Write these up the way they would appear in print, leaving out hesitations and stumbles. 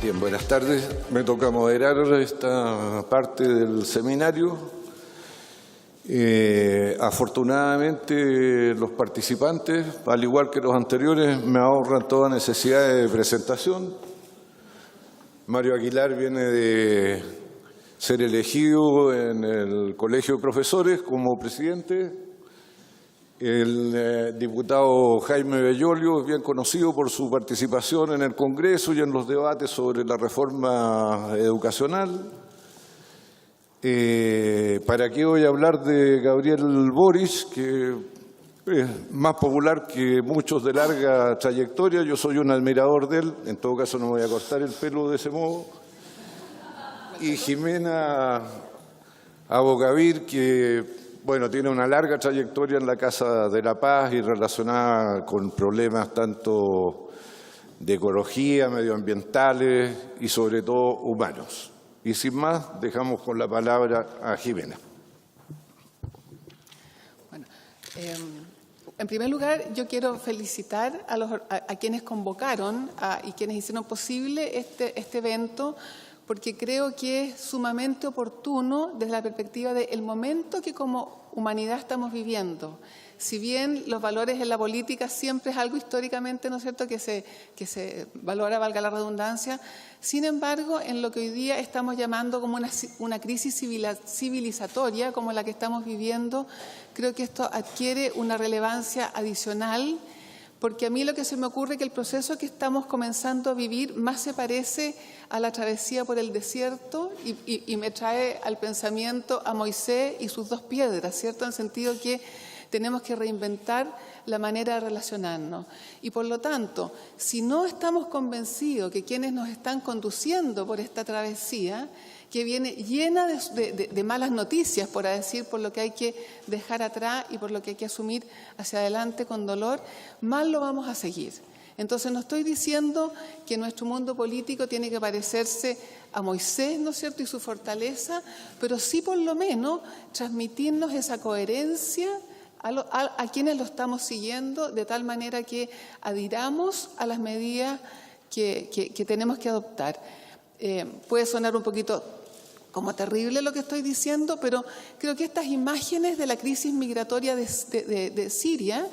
Bien, buenas tardes. Me toca moderar esta parte del seminario. Afortunadamente, los participantes, al igual que los anteriores, me ahorran toda necesidad de presentación. Mario Aguilar viene de ser elegido en el Colegio de Profesores como presidente. El diputado Jaime Bellolio es bien conocido por su participación en el Congreso y en los debates sobre la reforma educacional. ¿Para qué voy a hablar de Gabriel Boric, que es más popular que muchos de larga trayectoria? Yo soy un admirador de él, en todo caso no voy a cortar el pelo de ese modo. Y Jimena Abogavir, que bueno, tiene una larga trayectoria en la Casa de la Paz y relacionada con problemas tanto de ecología, medioambientales y sobre todo humanos. Y sin más, dejamos con la palabra a Jimena. Bueno, en primer lugar, yo quiero felicitar a quienes convocaron y quienes hicieron posible este evento, porque creo que es sumamente oportuno desde la perspectiva del momento que como humanidad estamos viviendo. Si bien los valores en la política siempre es algo históricamente, ¿no es cierto?, que se valora, valga la redundancia, sin embargo, en lo que hoy día estamos llamando como una crisis civilizatoria, como la que estamos viviendo, creo que esto adquiere una relevancia adicional, porque a mí lo que se me ocurre es que el proceso que estamos comenzando a vivir más se parece a la travesía por el desierto y me trae al pensamiento a Moisés y sus 2 piedras, ¿cierto?, en el sentido que tenemos que reinventar la manera de relacionarnos. Y por lo tanto, si no estamos convencidos que quienes nos están conduciendo por esta travesía, que viene llena de malas noticias, por decir, por lo que hay que dejar atrás y por lo que hay que asumir hacia adelante con dolor, mal lo vamos a seguir. Entonces no estoy diciendo que nuestro mundo político tiene que parecerse a Moisés, ¿no es cierto?, y su fortaleza, pero sí por lo menos transmitirnos esa coherencia a quienes lo estamos siguiendo, de tal manera que adhiramos a las medidas que tenemos que adoptar. Puede sonar un poquito como terrible lo que estoy diciendo, pero creo que estas imágenes de la crisis migratoria de Siria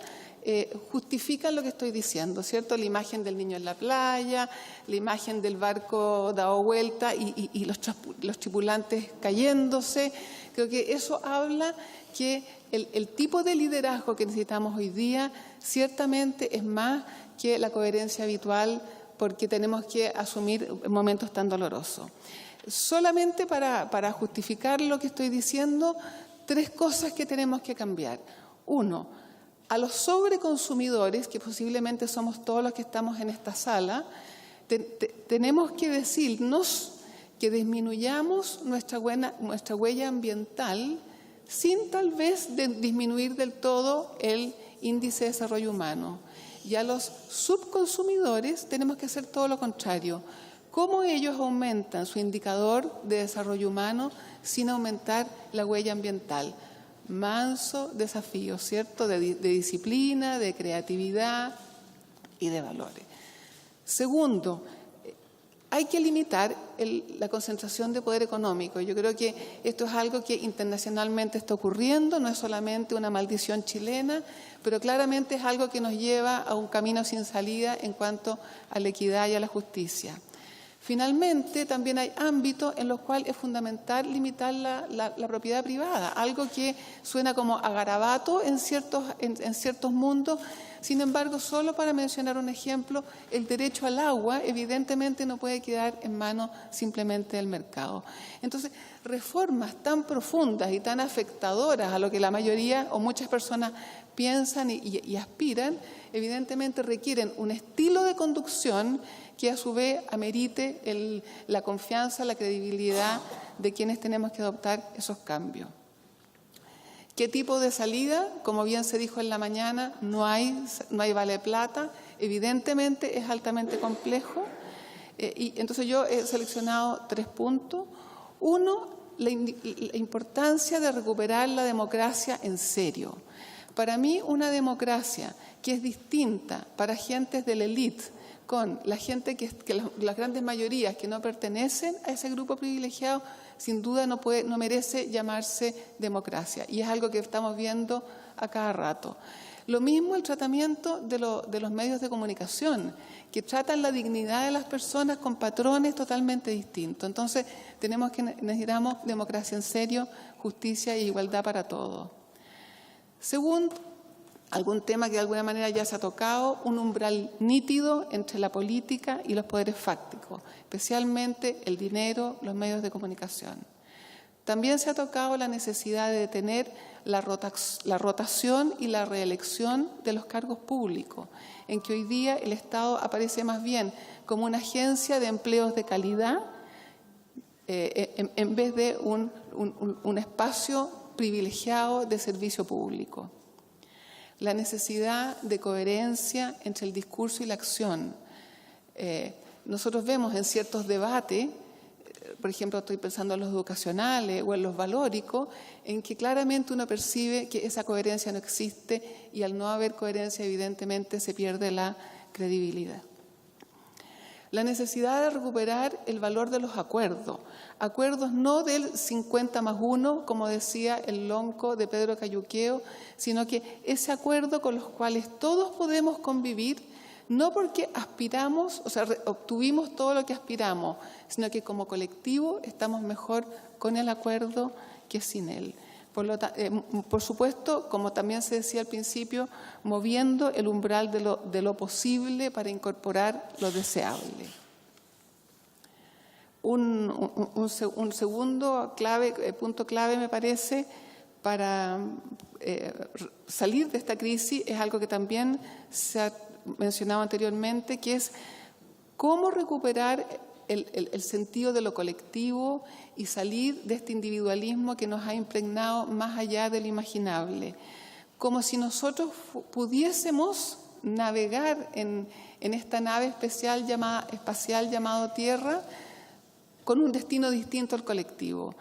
justifican lo que estoy diciendo, ¿cierto? La imagen del niño en la playa, la imagen del barco dado vuelta y los tripulantes cayéndose. Creo que eso habla que el tipo de liderazgo que necesitamos hoy día ciertamente es más que la coherencia habitual, porque tenemos que asumir momentos tan dolorosos. Solamente para justificar lo que estoy diciendo, 3 cosas que tenemos que cambiar. 1, a los sobreconsumidores, que posiblemente somos todos los que estamos en esta sala, tenemos que decirnos que disminuyamos nuestra huella ambiental sin tal vez disminuir del todo el índice de desarrollo humano. Y a los subconsumidores tenemos que hacer todo lo contrario. ¿Cómo ellos aumentan su indicador de desarrollo humano sin aumentar la huella ambiental? Manso desafío, ¿cierto?, de disciplina, de creatividad y de valores. Segundo, hay que limitar la concentración de poder económico. Yo creo que esto es algo que internacionalmente está ocurriendo, no es solamente una maldición chilena, pero claramente es algo que nos lleva a un camino sin salida en cuanto a la equidad y a la justicia. Finalmente, también hay ámbitos en los cuales es fundamental limitar la propiedad privada, algo que suena como a garabato en ciertos mundos. Sin embargo, solo para mencionar un ejemplo, el derecho al agua evidentemente no puede quedar en manos simplemente del mercado. Entonces, reformas tan profundas y tan afectadoras a lo que la mayoría o muchas personas piensan y aspiran, evidentemente requieren un estilo de conducción que a su vez amerite la confianza, la credibilidad de quienes tenemos que adoptar esos cambios. ¿Qué tipo de salida? Como bien se dijo en la mañana, no hay vale plata. Evidentemente es altamente complejo. Y entonces yo he seleccionado 3 puntos. 1, la importancia de recuperar la democracia en serio. Para mí, una democracia que es distinta para gentes de la élite, con la gente las grandes mayorías que no pertenecen a ese grupo privilegiado, sin duda no merece llamarse democracia. Y es algo que estamos viendo a cada rato. Lo mismo el tratamiento de los medios de comunicación, que tratan la dignidad de las personas con patrones totalmente distintos. Entonces, necesitamos democracia en serio, justicia e igualdad para todos. Segundo, algún tema que de alguna manera ya se ha tocado, un umbral nítido entre la política y los poderes fácticos, especialmente el dinero, los medios de comunicación. También se ha tocado la necesidad de detener la rotación y la reelección de los cargos públicos, en que hoy día el Estado aparece más bien como una agencia de empleos de calidad en vez de un espacio privilegiado de servicio público. La necesidad de coherencia entre el discurso y la acción. Nosotros vemos en ciertos debates, por ejemplo, estoy pensando en los educacionales o en los valóricos, en que claramente uno percibe que esa coherencia no existe y al no haber coherencia, evidentemente, se pierde la credibilidad. La necesidad de recuperar el valor de los acuerdos. Acuerdos no del 50+1, como decía el lonco de Pedro Cayuqueo, sino que ese acuerdo con los cuales todos podemos convivir, no porque aspiramos, o sea, obtuvimos todo lo que aspiramos, sino que como colectivo estamos mejor con el acuerdo que sin él. Por supuesto, como también se decía al principio, moviendo el umbral de lo posible para incorporar lo deseable. Un segundo punto clave, me parece, para salir de esta crisis es algo que también se ha mencionado anteriormente, que es cómo recuperar el sentido de lo colectivo y salir de este individualismo que nos ha impregnado más allá del imaginable. Como si nosotros pudiésemos navegar en esta nave espacial llamado Tierra con un destino distinto al colectivo.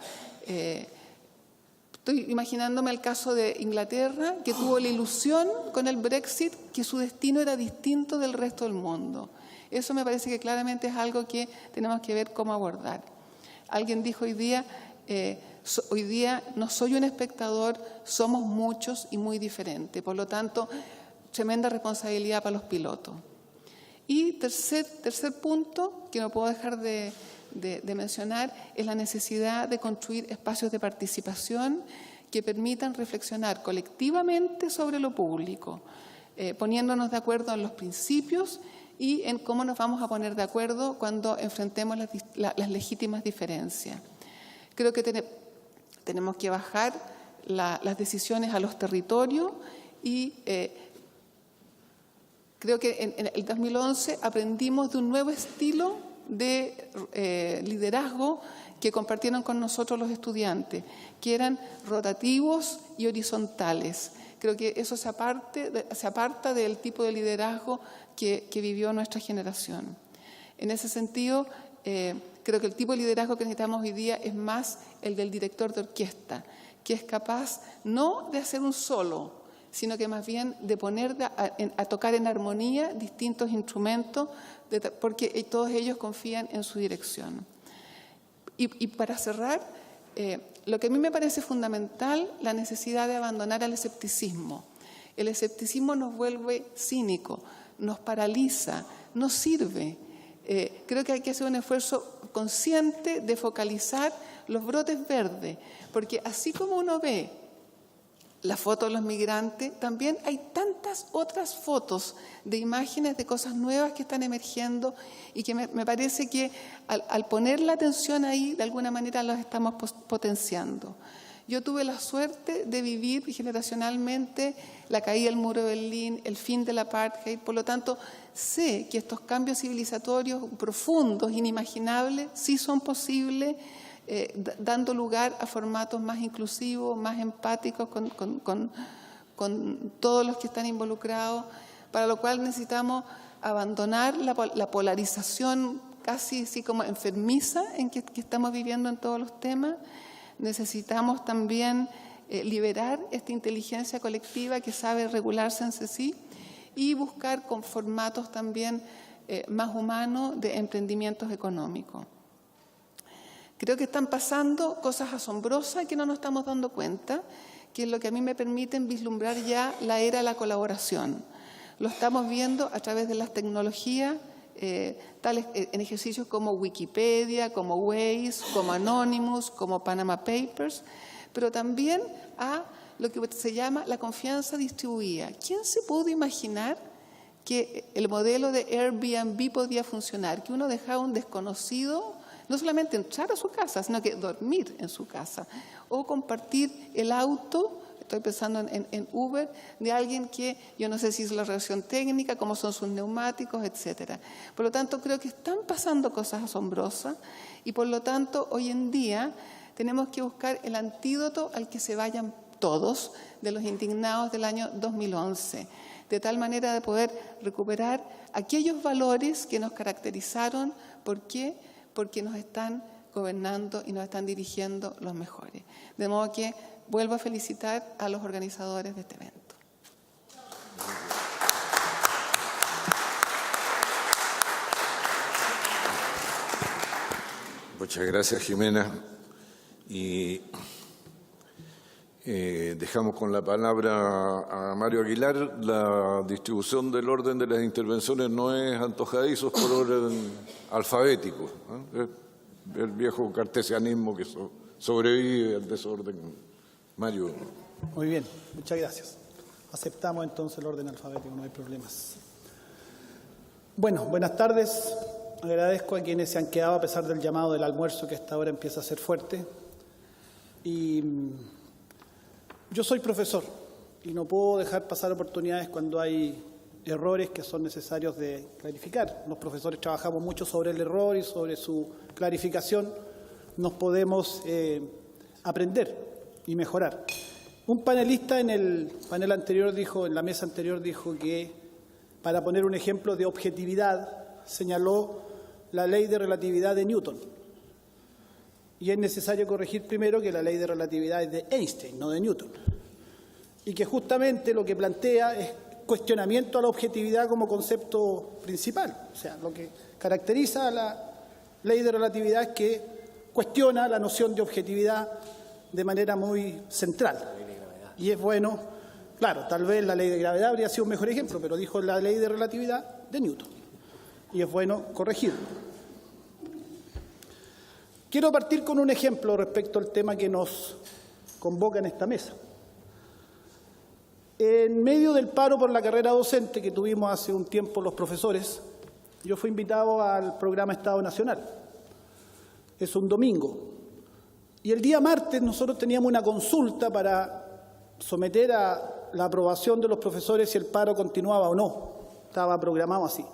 Estoy imaginándome el caso de Inglaterra, que tuvo la ilusión con el Brexit que su destino era distinto del resto del mundo. Eso me parece que claramente es algo que tenemos que ver cómo abordar. Alguien dijo hoy día no soy un espectador, somos muchos y muy diferentes. Por lo tanto, tremenda responsabilidad para los pilotos. Y tercer punto, que no puedo dejar de mencionar, es la necesidad de construir espacios de participación que permitan reflexionar colectivamente sobre lo público, poniéndonos de acuerdo en los principios y en cómo nos vamos a poner de acuerdo cuando enfrentemos las legítimas diferencias. Creo que tenemos que bajar las decisiones a los territorios y creo que en el 2011 aprendimos de un nuevo estilo de liderazgo que compartieron con nosotros los estudiantes, que eran rotativos y horizontales. Creo que eso se aparta del tipo de liderazgo que vivió nuestra generación. En ese sentido, creo que el tipo de liderazgo que necesitamos hoy día es más el del director de orquesta, que es capaz no de hacer un solo, sino que más bien de poner a tocar en armonía distintos instrumentos, porque todos ellos confían en su dirección. Y para cerrar, lo que a mí me parece fundamental, la necesidad de abandonar el escepticismo. El escepticismo nos vuelve cínicos, nos paraliza, no sirve. Creo que hay que hacer un esfuerzo consciente de focalizar los brotes verdes, porque así como uno ve la foto de los migrantes, también hay tantas otras fotos de imágenes de cosas nuevas que están emergiendo y que me parece que al poner la atención ahí, de alguna manera los estamos potenciando. Yo tuve la suerte de vivir generacionalmente la caída del muro de Berlín, el fin del apartheid, por lo tanto sé que estos cambios civilizatorios profundos, inimaginables, sí son posibles, dando lugar a formatos más inclusivos, más empáticos con todos los que están involucrados, para lo cual necesitamos abandonar la polarización casi así como enfermiza en que estamos viviendo en todos los temas. Necesitamos también liberar esta inteligencia colectiva que sabe regularse en sí y buscar con formatos también más humano de emprendimientos económicos. Creo que están pasando cosas asombrosas que no nos estamos dando cuenta, que es lo que a mí me permiten vislumbrar ya la era de la colaboración. Lo estamos viendo a través de las tecnologías, tales en ejercicios como Wikipedia, como Waze, como Anonymous, como Panama Papers, pero también a lo que se llama la confianza distribuida. ¿Quién se pudo imaginar que el modelo de Airbnb podía funcionar? Que uno dejaba a un desconocido no solamente entrar a su casa, sino que dormir en su casa o compartir el auto. Estoy pensando en Uber, de alguien que yo no sé si es la relación técnica, cómo son sus neumáticos, etcétera. Por lo tanto, creo que están pasando cosas asombrosas y por lo tanto, hoy en día tenemos que buscar el antídoto al que se vayan todos de los indignados del año 2011, de tal manera de poder recuperar aquellos valores que nos caracterizaron. ¿Por qué? Porque nos están gobernando y nos están dirigiendo los mejores. De modo que vuelvo a felicitar a los organizadores de este evento. Muchas gracias, Jimena. Y dejamos con la palabra a Mario Aguilar. La distribución del orden de las intervenciones no es antojadizos por orden alfabético, ¿eh? El viejo cartesianismo que sobrevive al desorden. Mario. Muy bien, muchas gracias. Aceptamos entonces el orden alfabético, no hay problemas. Bueno, buenas tardes. Agradezco a quienes se han quedado a pesar del llamado del almuerzo que a esta hora empieza a ser fuerte. Y yo soy profesor y no puedo dejar pasar oportunidades cuando hay errores que son necesarios de clarificar. Los profesores trabajamos mucho sobre el error y sobre su clarificación. Nos podemos aprender y mejorar. Un panelista en el panel anterior dijo, en la mesa anterior dijo que, para poner un ejemplo de objetividad, señaló la ley de relatividad de Newton. Y es necesario corregir primero que la ley de relatividad es de Einstein, no de Newton. Y que justamente lo que plantea es cuestionamiento a la objetividad como concepto principal. O sea, lo que caracteriza a la ley de relatividad es que cuestiona la noción de objetividad de manera muy central. Y es bueno, claro, tal vez la ley de gravedad habría sido un mejor ejemplo, pero dijo la ley de relatividad de Newton. Y es bueno corregirlo. Quiero partir con un ejemplo respecto al tema que nos convoca en esta mesa. En medio del paro por la carrera docente que tuvimos hace un tiempo los profesores, yo fui invitado al programa Estado Nacional. Es un domingo. Y el día martes nosotros teníamos una consulta para someter a la aprobación de los profesores si el paro continuaba o no. Estaba programado así.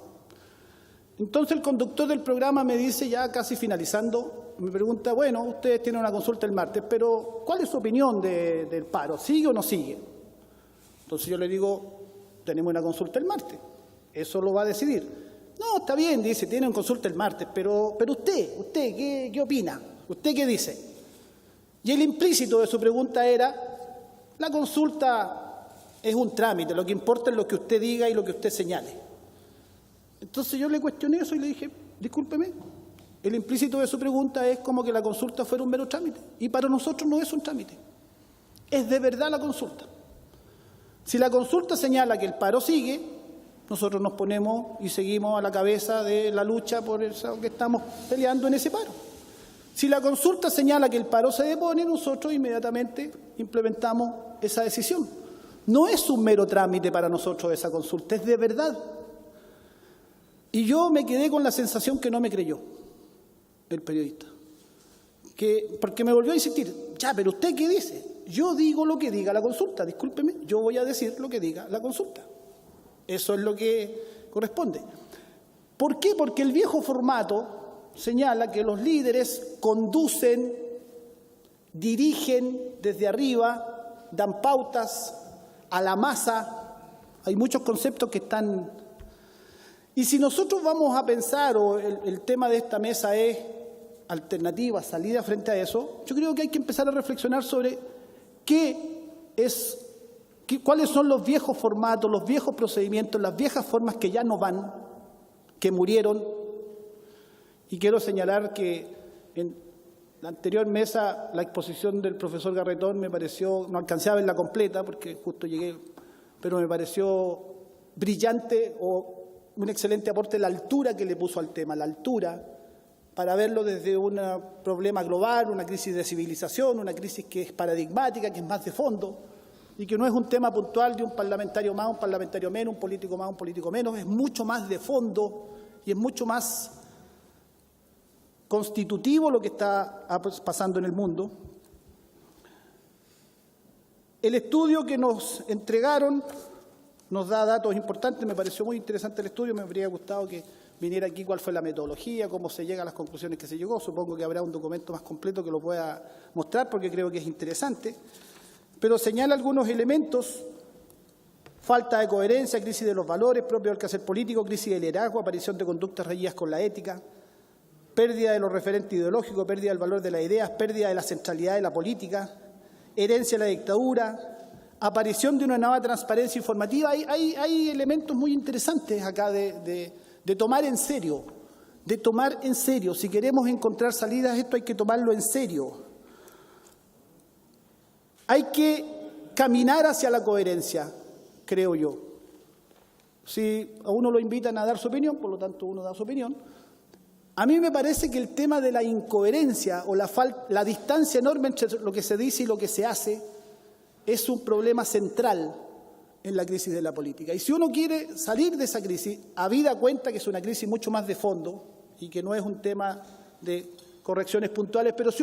Entonces el conductor del programa me dice, ya casi finalizando, me pregunta, bueno, ustedes tienen una consulta el martes, pero ¿cuál es su opinión del paro? ¿Sigue o no sigue? Entonces yo le digo, tenemos una consulta el martes, eso lo va a decidir. No, está bien, dice, tienen consulta el martes, pero usted, ¿qué opina? ¿Usted qué dice? Y el implícito de su pregunta era, la consulta es un trámite, lo que importa es lo que usted diga y lo que usted señale. Entonces yo le cuestioné eso y le dije, discúlpeme, el implícito de su pregunta es como que la consulta fuera un mero trámite. Y para nosotros no es un trámite, es de verdad la consulta. Si la consulta señala que el paro sigue, nosotros nos ponemos y seguimos a la cabeza de la lucha por eso que estamos peleando en ese paro. Si la consulta señala que el paro se depone, nosotros inmediatamente implementamos esa decisión. No es un mero trámite para nosotros esa consulta, es de verdad. Y yo me quedé con la sensación que no me creyó el periodista. Porque me volvió a insistir, ya, pero ¿usted qué dice? Yo digo lo que diga la consulta, discúlpeme, yo voy a decir lo que diga la consulta. Eso es lo que corresponde. ¿Por qué? Porque el viejo formato señala que los líderes conducen, dirigen desde arriba, dan pautas a la masa. Hay muchos conceptos que están... Y si nosotros vamos a pensar, o el tema de esta mesa es alternativa, salida frente a eso, yo creo que hay que empezar a reflexionar sobre cuáles son los viejos formatos, los viejos procedimientos, las viejas formas que ya no van, que murieron. Y quiero señalar que en la anterior mesa la exposición del profesor Garretón me pareció, no alcancé a verla completa porque justo llegué, pero me pareció brillante o un excelente aporte la altura que le puso al tema, la altura, para verlo desde un problema global, una crisis de civilización, una crisis que es paradigmática, que es más de fondo, y que no es un tema puntual de un parlamentario más, un parlamentario menos, un político más, un político menos, es mucho más de fondo y es mucho más constitutivo lo que está pasando en el mundo. El estudio que nos entregaron nos da datos importantes, me pareció muy interesante el estudio, me habría gustado que viniera aquí cuál fue la metodología, cómo se llega a las conclusiones que se llegó. Supongo que habrá un documento más completo que lo pueda mostrar porque creo que es interesante. Pero señala algunos elementos: falta de coherencia, crisis de los valores propios del quehacer político, crisis de liderazgo, aparición de conductas reñidas con la ética, pérdida de los referentes ideológicos, pérdida del valor de las ideas, pérdida de la centralidad de la política, herencia de la dictadura, aparición de una nueva transparencia informativa. Hay elementos muy interesantes acá de tomar en serio, Si queremos encontrar salidas, esto hay que tomarlo en serio. Hay que caminar hacia la coherencia, creo yo. Si a uno lo invitan a dar su opinión, por lo tanto uno da su opinión. A mí me parece que el tema de la incoherencia o la distancia enorme entre lo que se dice y lo que se hace es un problema central en la crisis de la política. Y si uno quiere salir de esa crisis, habida cuenta que es una crisis mucho más de fondo y que no es un tema de correcciones puntuales, pero si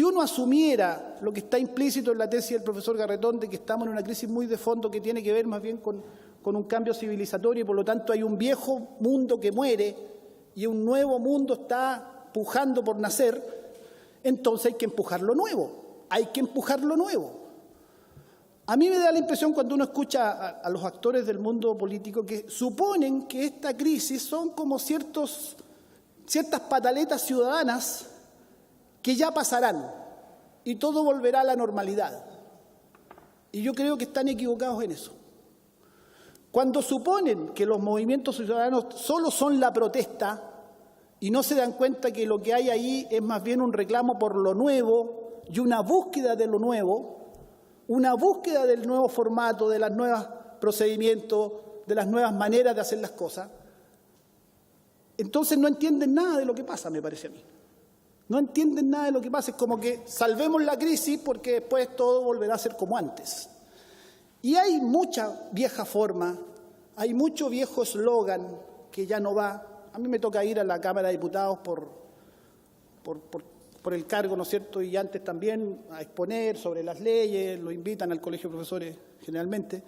uno asumiera lo que está implícito en la tesis del profesor Garretón de que estamos en una crisis muy de fondo que tiene que ver más bien con un cambio civilizatorio y por lo tanto hay un viejo mundo que muere y un nuevo mundo está pujando por nacer, entonces hay que empujar lo nuevo. A mí me da la impresión cuando uno escucha a los actores del mundo político que suponen que esta crisis son como ciertas pataletas ciudadanas que ya pasarán y todo volverá a la normalidad. Y yo creo que están equivocados en eso. Cuando suponen que los movimientos ciudadanos solo son la protesta y no se dan cuenta que lo que hay ahí es más bien un reclamo por lo nuevo y una búsqueda de lo nuevo, una búsqueda del nuevo formato, de los nuevos procedimientos, de las nuevas maneras de hacer las cosas, entonces no entienden nada de lo que pasa, me parece a mí. No entienden nada de lo que pasa, es como que salvemos la crisis porque después todo volverá a ser como antes. Y hay mucha vieja forma, hay mucho viejo eslogan que ya no va. A mí me toca ir a la Cámara de Diputados por el cargo, ¿no es cierto? Y antes también a exponer sobre las leyes, lo invitan al Colegio de Profesores generalmente.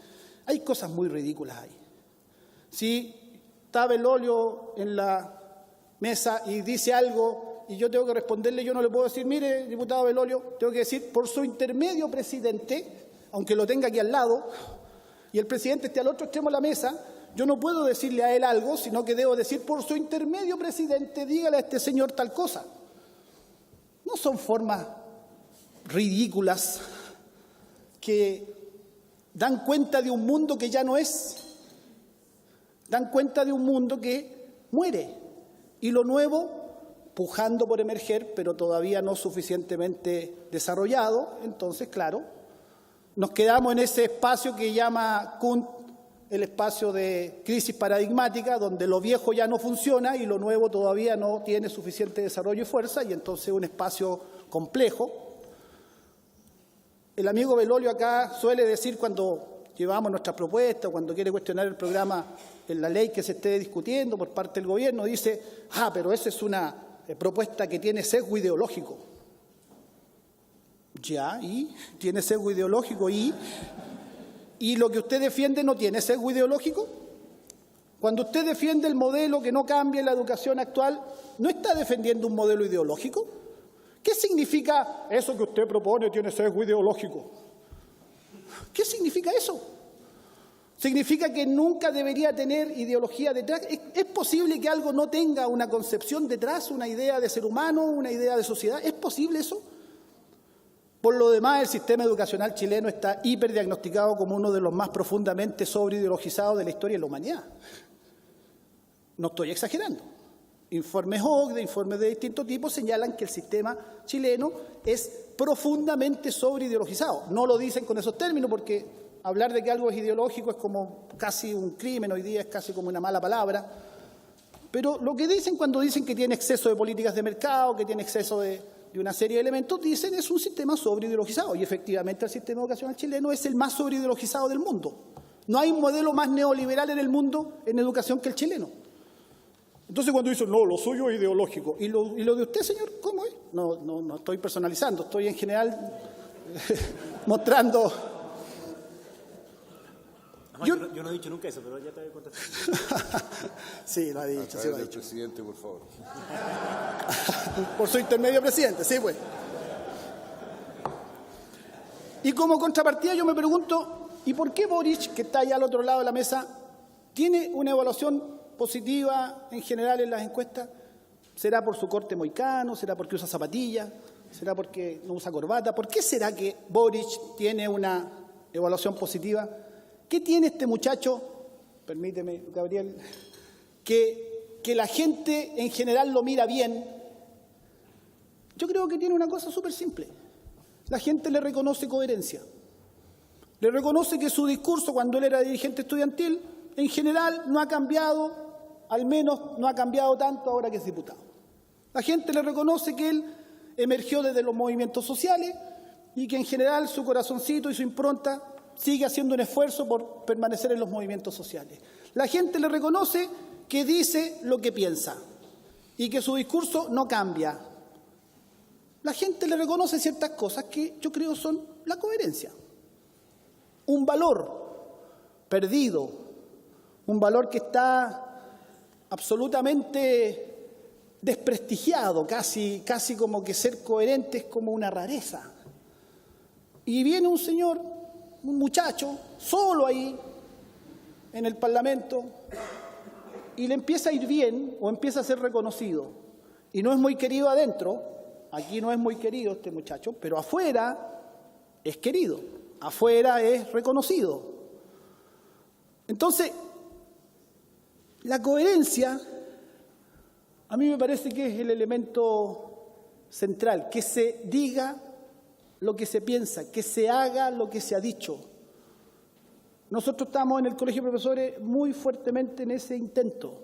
Hay cosas muy ridículas ahí. Si está Belolio en la mesa y dice algo y yo tengo que responderle, yo no le puedo decir, mire, diputado Belolio, tengo que decir, por su intermedio, presidente, aunque lo tenga aquí al lado, y el presidente esté al otro extremo de la mesa, yo no puedo decirle a él algo, sino que debo decir, por su intermedio, presidente, dígale a este señor tal cosa. No son formas ridículas que dan cuenta de un mundo que ya no es, dan cuenta de un mundo que muere, y lo nuevo pujando por emerger, pero todavía no suficientemente desarrollado. Entonces, claro, nos quedamos en ese espacio que llama Kuhn el espacio de crisis paradigmática, donde lo viejo ya no funciona y lo nuevo todavía no tiene suficiente desarrollo y fuerza, y entonces un espacio complejo. El amigo Belolio acá suele decir cuando llevamos nuestras propuestas, cuando quiere cuestionar el programa en la ley que se esté discutiendo por parte del gobierno, dice, pero esa es una propuesta que tiene sesgo ideológico. Ya, y tiene sesgo ideológico, ¿y lo que usted defiende no tiene sesgo ideológico? Cuando usted defiende el modelo que no cambie la educación actual, ¿no está defendiendo un modelo ideológico? ¿Qué significa eso que usted propone tiene sesgo ideológico? ¿Qué significa eso? Significa que nunca debería tener ideología detrás. ¿Es posible que algo no tenga una concepción detrás, una idea de ser humano, una idea de sociedad? ¿Es posible eso? Por lo demás, el sistema educacional chileno está hiperdiagnosticado como uno de los más profundamente sobreideologizados de la historia de la humanidad. No estoy exagerando. Informes OCDE, informes de distintos tipos señalan que el sistema chileno es profundamente sobreideologizado. No lo dicen con esos términos porque hablar de que algo es ideológico es como casi un crimen, hoy día es casi como una mala palabra. Pero lo que dicen cuando dicen que tiene exceso de políticas de mercado, que tiene exceso de una serie de elementos, dicen es un sistema sobreideologizado. Y efectivamente el sistema educacional chileno es el más sobreideologizado del mundo. No hay un modelo más neoliberal en el mundo en educación que el chileno. Entonces cuando dicen, no, lo suyo es ideológico. ¿Y lo de usted, señor, cómo es? No estoy personalizando, estoy en general mostrando... No, yo no he dicho nunca eso, pero ya te voy a contestar. Sí, lo ha dicho, sí lo ha dicho. Presidente, por favor. Por su intermedio, presidente, sí, pues. Y como contrapartida yo me pregunto, ¿y por qué Boric, que está allá al otro lado de la mesa, tiene una evaluación positiva en general en las encuestas? ¿Será por su corte moicano? ¿Será porque usa zapatillas? ¿Será porque no usa corbata? ¿Por qué será que Boric tiene una evaluación positiva? ¿Qué tiene este muchacho, permíteme, Gabriel, que la gente en general lo mira bien? Yo creo que tiene una cosa súper simple. La gente le reconoce coherencia. Le reconoce que su discurso cuando él era dirigente estudiantil, en general no ha cambiado, al menos no ha cambiado tanto ahora que es diputado. La gente le reconoce que él emergió desde los movimientos sociales y que en general su corazoncito y su impronta sigue haciendo un esfuerzo por permanecer en los movimientos sociales. La gente le reconoce que dice lo que piensa y que su discurso no cambia. La gente le reconoce ciertas cosas que yo creo son la coherencia. Un valor perdido, un valor que está absolutamente desprestigiado, casi como que ser coherente es como una rareza. Y viene un señor, un muchacho, solo ahí en el Parlamento, y le empieza a ir bien o empieza a ser reconocido. Y no es muy querido adentro, aquí no es muy querido este muchacho, pero afuera es querido, afuera es reconocido. Entonces, la coherencia a mí me parece que es el elemento central, que se diga lo que se piensa, que se haga lo que se ha dicho. Nosotros estamos en el Colegio de Profesores muy fuertemente en ese intento,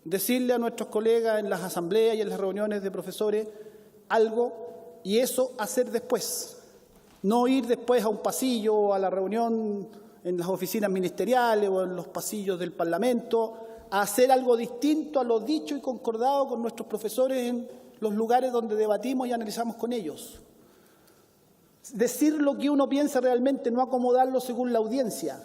decirle a nuestros colegas en las asambleas y en las reuniones de profesores algo y eso hacer después. No ir después a un pasillo o a la reunión en las oficinas ministeriales o en los pasillos del Parlamento, a hacer algo distinto a lo dicho y concordado con nuestros profesores en los lugares donde debatimos y analizamos con ellos. Decir lo que uno piensa realmente, no acomodarlo según la audiencia.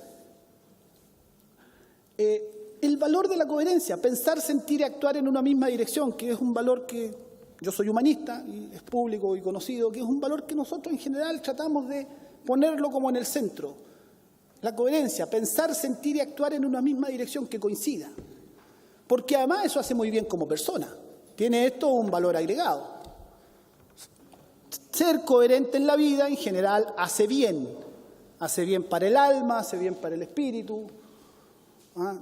El valor de la coherencia, pensar, sentir y actuar en una misma dirección, que es un valor que yo soy humanista y es público y conocido, que es un valor que nosotros en general tratamos de ponerlo como en el centro. La coherencia, pensar, sentir y actuar en una misma dirección que coincida. Porque además eso hace muy bien como persona. Tiene esto un valor agregado. Ser coherente en la vida en general hace bien para el alma, hace bien para el espíritu.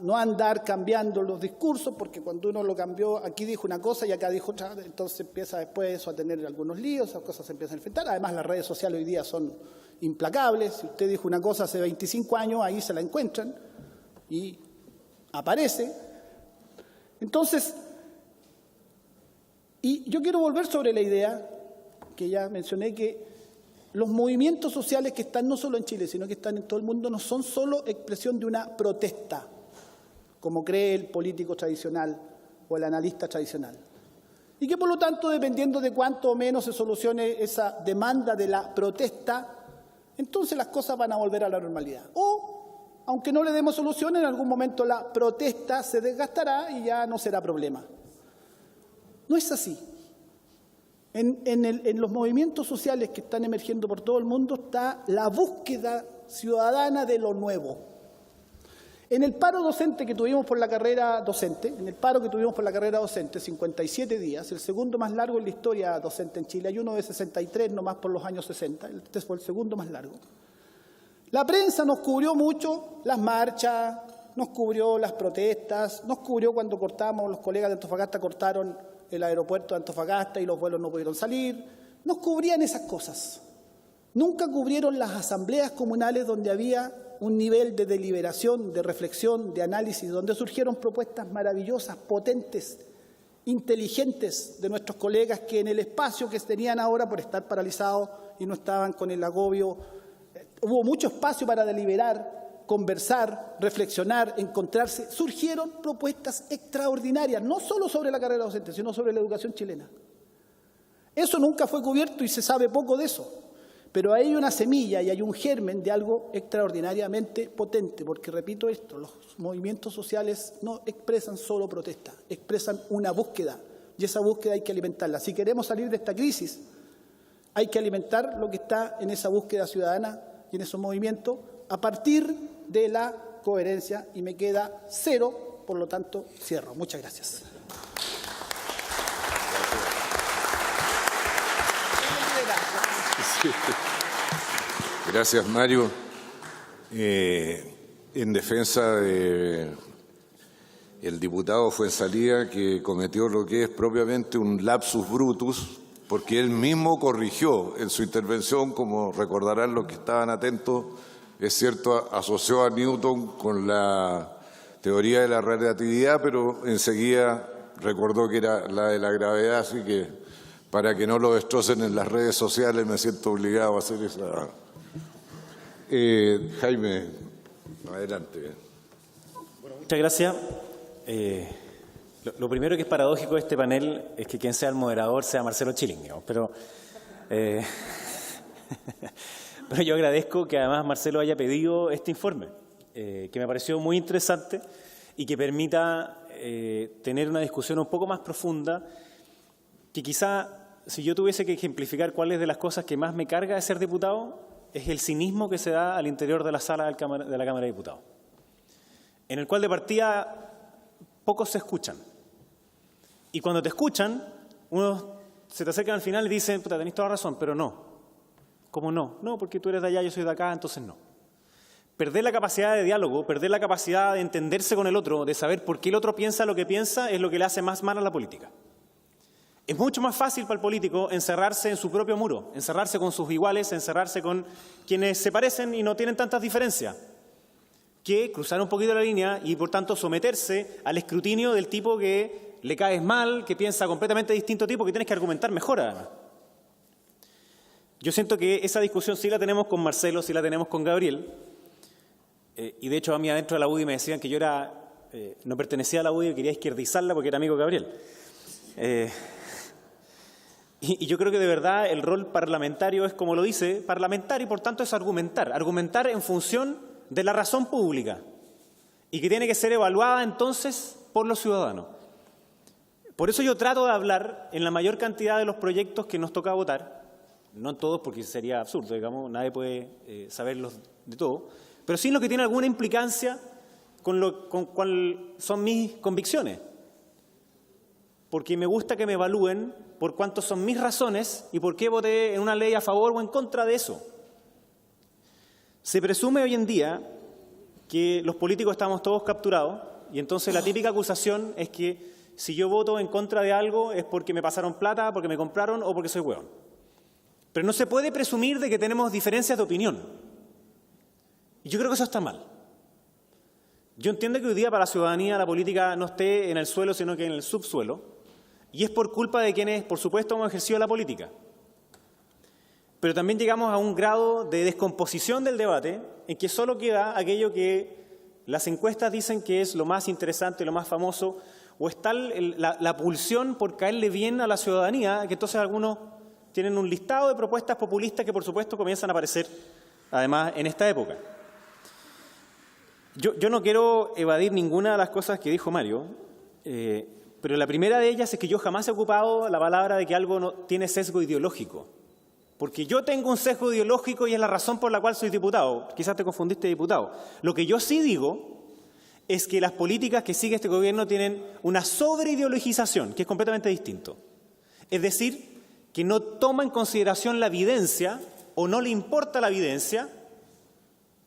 No andar cambiando los discursos, porque cuando uno lo cambió, aquí dijo una cosa y acá dijo otra, entonces empieza después eso a tener algunos líos, esas cosas se empiezan a enfrentar. Además las redes sociales hoy día son implacables. Si usted dijo una cosa hace 25 años, ahí se la encuentran y aparece. Entonces, y yo quiero volver sobre la idea que ya mencioné, que los movimientos sociales que están no solo en Chile, sino que están en todo el mundo, no son solo expresión de una protesta, como cree el político tradicional o el analista tradicional. Y que por lo tanto, dependiendo de cuánto o menos se solucione esa demanda de la protesta, entonces las cosas van a volver a la normalidad. O, aunque no le demos solución, en algún momento la protesta se desgastará y ya no será problema. No es así. En los movimientos sociales que están emergiendo por todo el mundo está la búsqueda ciudadana de lo nuevo. En el paro docente que tuvimos por la carrera docente, 57 días, el segundo más largo en la historia docente en Chile, hay uno de 63 nomás por los años 60, este fue el segundo más largo. La prensa nos cubrió mucho las marchas, nos cubrió las protestas, nos cubrió cuando cortamos, los colegas de Antofagasta cortaron el aeropuerto de Antofagasta y los vuelos no pudieron salir. Nos cubrían esas cosas. Nunca cubrieron las asambleas comunales donde había un nivel de deliberación, de reflexión, de análisis, donde surgieron propuestas maravillosas, potentes, inteligentes de nuestros colegas que en el espacio que tenían ahora por estar paralizados y no estaban con el agobio, hubo mucho espacio para deliberar, conversar, reflexionar, encontrarse. Surgieron propuestas extraordinarias, no solo sobre la carrera docente, sino sobre la educación chilena. Eso nunca fue cubierto y se sabe poco de eso. Pero hay una semilla y hay un germen de algo extraordinariamente potente, porque, repito esto, los movimientos sociales no expresan solo protesta, expresan una búsqueda, y esa búsqueda hay que alimentarla. Si queremos salir de esta crisis, hay que alimentar lo que está en esa búsqueda ciudadana y en esos movimientos a partir de la coherencia, y me queda 0, por lo tanto, cierro. Muchas gracias. Gracias, Mario. En defensa de el diputado Fuenzalía, que cometió lo que es propiamente un lapsus brutus, porque él mismo corrigió en su intervención, como recordarán los que estaban atentos, es cierto, asoció a Newton con la teoría de la relatividad, pero enseguida recordó que era la de la gravedad, así que para que no lo destrocen en las redes sociales me siento obligado a hacer esa. Jaime, adelante. Bueno, muchas gracias. Lo primero que es paradójico de este panel es que quien sea el moderador sea Marcelo Chilling, digamos, pero yo agradezco que además Marcelo haya pedido este informe, que me pareció muy interesante y que permita tener una discusión un poco más profunda, que quizá, si yo tuviese que ejemplificar cuáles de las cosas que más me carga de ser diputado, es el cinismo que se da al interior de la sala de la Cámara de Diputados, en el cual de partida pocos se escuchan. Y cuando te escuchan, unos se te acercan al final y dicen, puta, tenés toda razón, pero no. ¿Cómo no? No, porque tú eres de allá, yo soy de acá, entonces no. Perder la capacidad de diálogo, perder la capacidad de entenderse con el otro, de saber por qué el otro piensa lo que piensa, es lo que le hace más mal a la política. Es mucho más fácil para el político encerrarse en su propio muro, encerrarse con sus iguales, encerrarse con quienes se parecen y no tienen tantas diferencias, que cruzar un poquito la línea y, por tanto, someterse al escrutinio del tipo que le caes mal, que piensa completamente distinto tipo, que tienes que argumentar mejor, además. Yo siento que esa discusión sí la tenemos con Marcelo, sí la tenemos con Gabriel, y de hecho a mí adentro de la UDI me decían que yo no pertenecía a la UDI y quería izquierdizarla porque era amigo de Gabriel. Y yo creo que de verdad el rol parlamentario es, como lo dice, parlamentario y por tanto es argumentar en función de la razón pública y que tiene que ser evaluada entonces por los ciudadanos. Por eso yo trato de hablar en la mayor cantidad de los proyectos que nos toca votar, no en todos porque sería absurdo, digamos, nadie puede saberlos de todo, pero sí en lo que tiene alguna implicancia con cuáles son mis convicciones, porque me gusta que me evalúen por cuántas son mis razones y por qué voté en una ley a favor o en contra de eso. Se presume hoy en día que los políticos estamos todos capturados y entonces la típica acusación es que si yo voto en contra de algo es porque me pasaron plata, porque me compraron o porque soy hueón. Pero no se puede presumir de que tenemos diferencias de opinión. Y yo creo que eso está mal. Yo entiendo que hoy día para la ciudadanía la política no esté en el suelo, sino que en el subsuelo. Y es por culpa de quienes, por supuesto, hemos ejercido la política. Pero también llegamos a un grado de descomposición del debate en que solo queda aquello que las encuestas dicen que es lo más interesante, lo más famoso, o está la pulsión por caerle bien a la ciudadanía, que entonces algunos tienen un listado de propuestas populistas que, por supuesto, comienzan a aparecer, además, en esta época. Yo no quiero evadir ninguna de las cosas que dijo Mario, pero la primera de ellas es que yo jamás he ocupado la palabra de que algo no tiene sesgo ideológico. Porque yo tengo un sesgo ideológico y es la razón por la cual soy diputado. Quizás te confundiste de diputado. Lo que yo sí digo es que las políticas que sigue este gobierno tienen una sobreideologización, que es completamente distinto. Es decir, que no toma en consideración la evidencia o no le importa la evidencia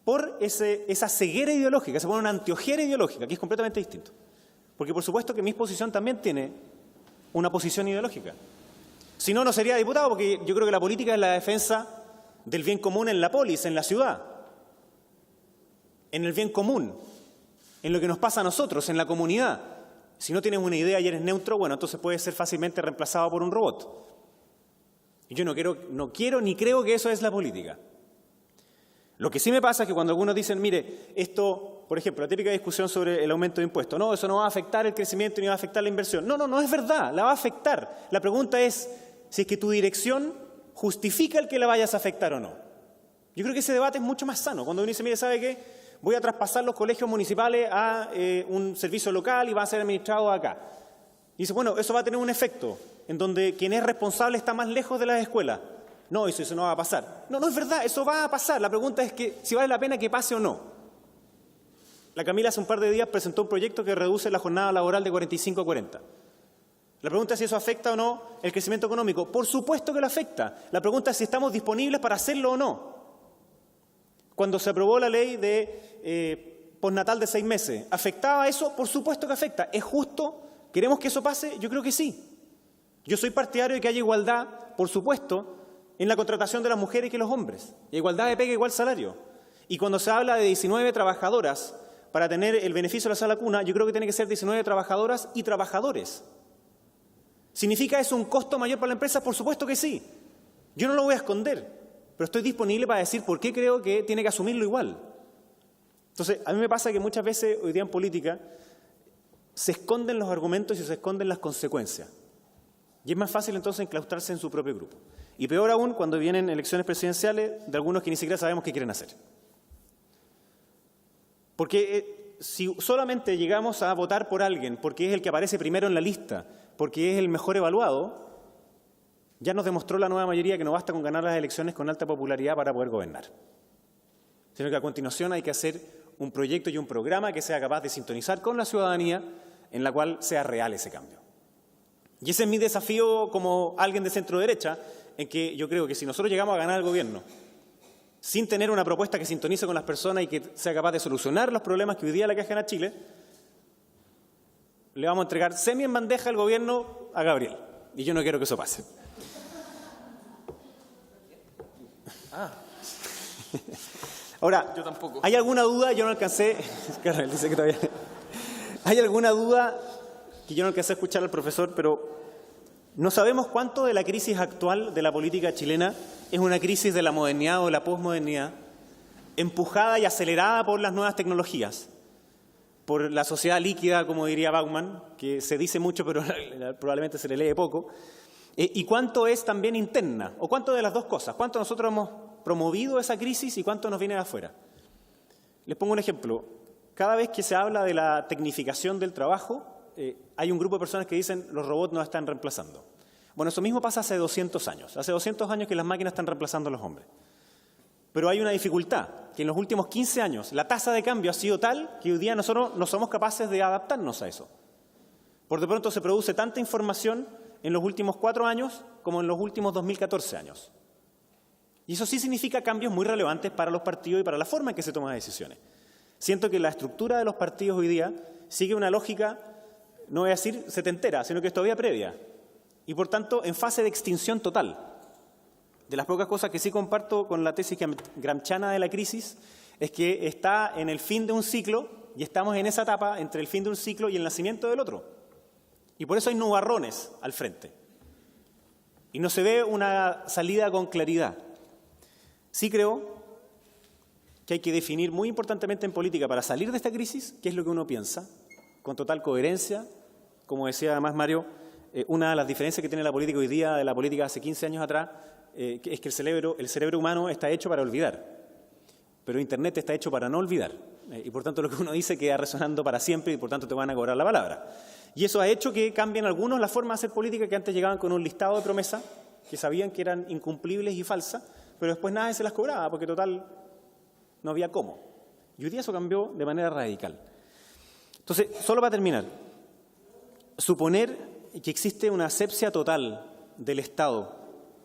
por esa ceguera ideológica, se pone una anteojera ideológica, que es completamente distinto. Porque por supuesto que mi posición también tiene una posición ideológica. Si no, no sería diputado, porque yo creo que la política es la defensa del bien común en la polis, en la ciudad, en el bien común, en lo que nos pasa a nosotros, en la comunidad. Si no tienes una idea y eres neutro, bueno, entonces puedes ser fácilmente reemplazado por un robot. Y yo no quiero ni creo que eso es la política. Lo que sí me pasa es que cuando algunos dicen, mire, esto, por ejemplo, la típica discusión sobre el aumento de impuestos, no, eso no va a afectar el crecimiento ni va a afectar la inversión. No es verdad, la va a afectar. La pregunta es si es que tu dirección justifica el que la vayas a afectar o no. Yo creo que ese debate es mucho más sano. Cuando uno dice, mire, ¿sabe qué? Voy a traspasar los colegios municipales a un servicio local y va a ser administrado acá. Y dice, bueno, eso va a tener un efecto en donde quien es responsable está más lejos de las escuelas. No, eso no va a pasar. No es verdad, eso va a pasar. La pregunta es que si vale la pena que pase o no. La Camila hace un par de días presentó un proyecto que reduce la jornada laboral de 45 a 40. La pregunta es si eso afecta o no el crecimiento económico. Por supuesto que lo afecta. La pregunta es si estamos disponibles para hacerlo o no. Cuando se aprobó la ley de postnatal de 6 meses, ¿afectaba eso? Por supuesto que afecta. ¿Es justo? ¿Queremos que eso pase? Yo creo que sí. Yo soy partidario de que haya igualdad, por supuesto, en la contratación de las mujeres que los hombres. Igualdad de pega, igual salario. Y cuando se habla de 19 trabajadoras para tener el beneficio de la sala cuna, yo creo que tiene que ser 19 trabajadoras y trabajadores. ¿Significa eso un costo mayor para la empresa? Por supuesto que sí. Yo no lo voy a esconder, pero estoy disponible para decir por qué creo que tiene que asumirlo igual. Entonces, a mí me pasa que muchas veces hoy día en política se esconden los argumentos y se esconden las consecuencias. Y es más fácil entonces enclaustrarse en su propio grupo. Y peor aún cuando vienen elecciones presidenciales de algunos que ni siquiera sabemos qué quieren hacer. Porque si solamente llegamos a votar por alguien porque es el que aparece primero en la lista, porque es el mejor evaluado, ya nos demostró la nueva mayoría que no basta con ganar las elecciones con alta popularidad para poder gobernar. Sino que a continuación hay que hacer un proyecto y un programa que sea capaz de sintonizar con la ciudadanía en la cual sea real ese cambio. Y ese es mi desafío como alguien de centro derecha, en que yo creo que si nosotros llegamos a ganar el gobierno sin tener una propuesta que sintonice con las personas y que sea capaz de solucionar los problemas que hoy día le aquejan a Chile, le vamos a entregar semi en bandeja el gobierno a Gabriel. Y yo no quiero que eso pase. Ahora, yo tampoco. ¿Hay alguna duda? Yo no alcancé. Carlos dice que todavía. ¿Hay alguna duda que yo no alcancé a escuchar al profesor? Pero no sabemos cuánto de la crisis actual de la política chilena es una crisis de la modernidad o de la posmodernidad, empujada y acelerada por las nuevas tecnologías, por la sociedad líquida, como diría Bauman, que se dice mucho pero probablemente se le lee poco, y cuánto es también interna, o cuánto de las dos cosas, cuánto nosotros hemos promovido esa crisis y cuánto nos viene de afuera. Les pongo un ejemplo. Cada vez que se habla de la tecnificación del trabajo, hay un grupo de personas que dicen los robots nos están reemplazando. Bueno, eso mismo pasa hace 200 años. Hace 200 años que las máquinas están reemplazando a los hombres. Pero hay una dificultad, que en los últimos 15 años la tasa de cambio ha sido tal que hoy día nosotros no somos capaces de adaptarnos a eso. Por de pronto se produce tanta información en los últimos 4 años como en los últimos 2014 años. Y eso sí significa cambios muy relevantes para los partidos y para la forma en que se toman decisiones. Siento que la estructura de los partidos hoy día sigue una lógica, no voy a decir setentera, sino que es todavía previa. Y por tanto, en fase de extinción total. De las pocas cosas que sí comparto con la tesis gramsciana de la crisis es que está en el fin de un ciclo y estamos en esa etapa entre el fin de un ciclo y el nacimiento del otro. Y por eso hay nubarrones al frente. Y no se ve una salida con claridad. Sí creo que hay que definir muy importantemente en política para salir de esta crisis qué es lo que uno piensa, con total coherencia. Como decía además Mario, una de las diferencias que tiene la política hoy día de la política hace 15 años atrás es que el cerebro humano está hecho para olvidar, pero Internet está hecho para no olvidar. Y por tanto lo que uno dice queda resonando para siempre y por tanto te van a cobrar la palabra. Y eso ha hecho que cambien algunos la forma de hacer política, que antes llegaban con un listado de promesas que sabían que eran incumplibles y falsas, pero después nadie se las cobraba porque total no había cómo. Y hoy día eso cambió de manera radical. Entonces, solo para terminar, suponer que existe una asepsia total del Estado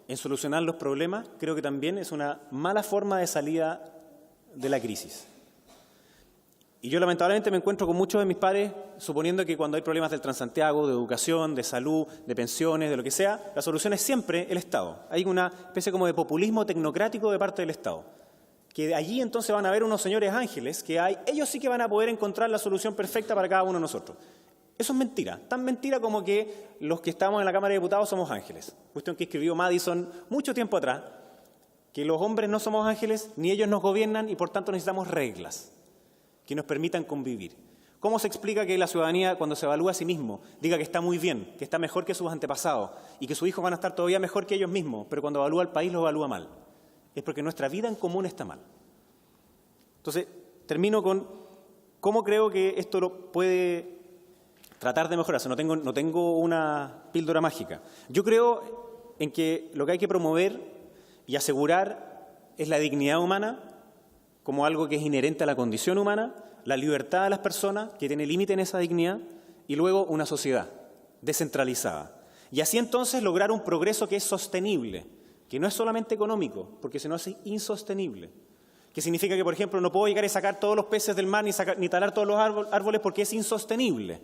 en solucionar los problemas, creo que también es una mala forma de salida de la crisis. Y yo lamentablemente me encuentro con muchos de mis pares suponiendo que cuando hay problemas del Transantiago, de educación, de salud, de pensiones, de lo que sea, la solución es siempre el Estado. Hay una especie como de populismo tecnocrático de parte del Estado. Que allí entonces van a haber unos señores ángeles que ellos sí que van a poder encontrar la solución perfecta para cada uno de nosotros. Eso es mentira, tan mentira como que los que estamos en la Cámara de Diputados somos ángeles. Cuestión que escribió Madison mucho tiempo atrás, que los hombres no somos ángeles, ni ellos nos gobiernan y por tanto necesitamos reglas que nos permitan convivir. ¿Cómo se explica que la ciudadanía, cuando se evalúa a sí mismo, diga que está muy bien, que está mejor que sus antepasados y que sus hijos van a estar todavía mejor que ellos mismos, pero cuando evalúa al país lo evalúa mal? Es porque nuestra vida en común está mal. Entonces, termino con cómo creo que esto lo puede tratar de mejorarse. No tengo una píldora mágica. Yo creo en que lo que hay que promover y asegurar es la dignidad humana como algo que es inherente a la condición humana, la libertad de las personas, que tiene límite en esa dignidad, y luego una sociedad descentralizada. Y así entonces lograr un progreso que es sostenible, que no es solamente económico, porque si no es insostenible. Que significa que, por ejemplo, no puedo llegar a sacar todos los peces del mar ni talar todos los árboles porque es insostenible.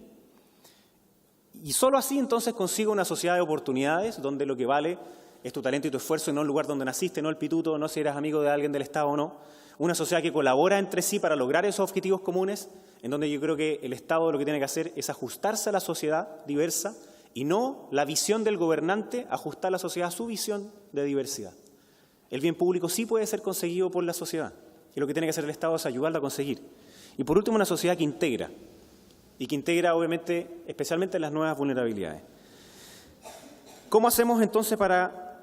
Y solo así entonces consigo una sociedad de oportunidades donde lo que vale es tu talento y tu esfuerzo y no el lugar donde naciste, no el pituto, no si eres amigo de alguien del Estado o no. Una sociedad que colabora entre sí para lograr esos objetivos comunes, en donde yo creo que el Estado lo que tiene que hacer es ajustarse a la sociedad diversa y no la visión del gobernante ajustar la sociedad a su visión de diversidad. El bien público sí puede ser conseguido por la sociedad y lo que tiene que hacer el Estado es ayudarla a conseguir. Y por último, una sociedad que integra y que integra obviamente especialmente las nuevas vulnerabilidades. ¿Cómo hacemos entonces para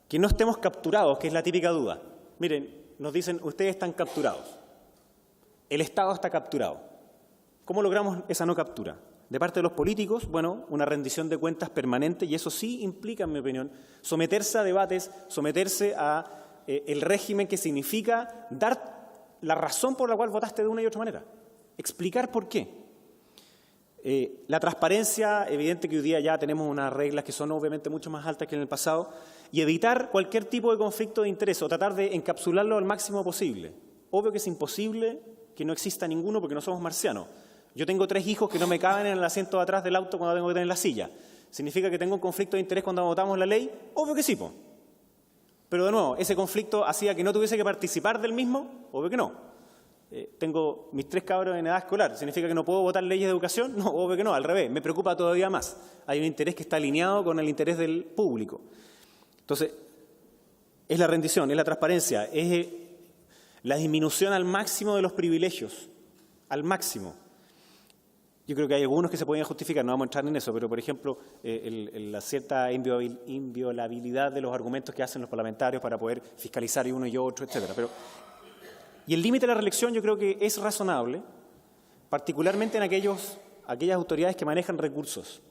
que no estemos capturados? Que es la típica duda. Miren, nos dicen, ustedes están capturados. El Estado está capturado. ¿Cómo logramos esa no captura? De parte de los políticos, bueno, una rendición de cuentas permanente, y eso sí implica, en mi opinión, someterse a debates, someterse a el régimen que significa dar la razón por la cual votaste de una y otra manera. Explicar por qué. La transparencia, evidente que hoy día ya tenemos unas reglas que son obviamente mucho más altas que en el pasado, y evitar cualquier tipo de conflicto de interés o tratar de encapsularlo al máximo posible. Obvio que es imposible que no exista ninguno porque no somos marcianos. Yo tengo 3 hijos que no me caben en el asiento de atrás del auto cuando tengo que tener la silla. ¿Significa que tengo un conflicto de interés cuando votamos la ley? Obvio que sí, po. Pero de nuevo, ¿ese conflicto hacía que no tuviese que participar del mismo? Obvio que no. Tengo mis 3 cabros en edad escolar. ¿Significa que no puedo votar leyes de educación? No, obvio que no, al revés. Me preocupa todavía más. Hay un interés que está alineado con el interés del público. Entonces, es la rendición, es la transparencia, es la disminución al máximo de los privilegios, al máximo. Yo creo que hay algunos que se podían justificar, no vamos a entrar en eso, pero por ejemplo, la cierta inviolabilidad de los argumentos que hacen los parlamentarios para poder fiscalizar uno y otro, etcétera. Y el límite de la reelección yo creo que es razonable, particularmente en aquellas autoridades que manejan recursos,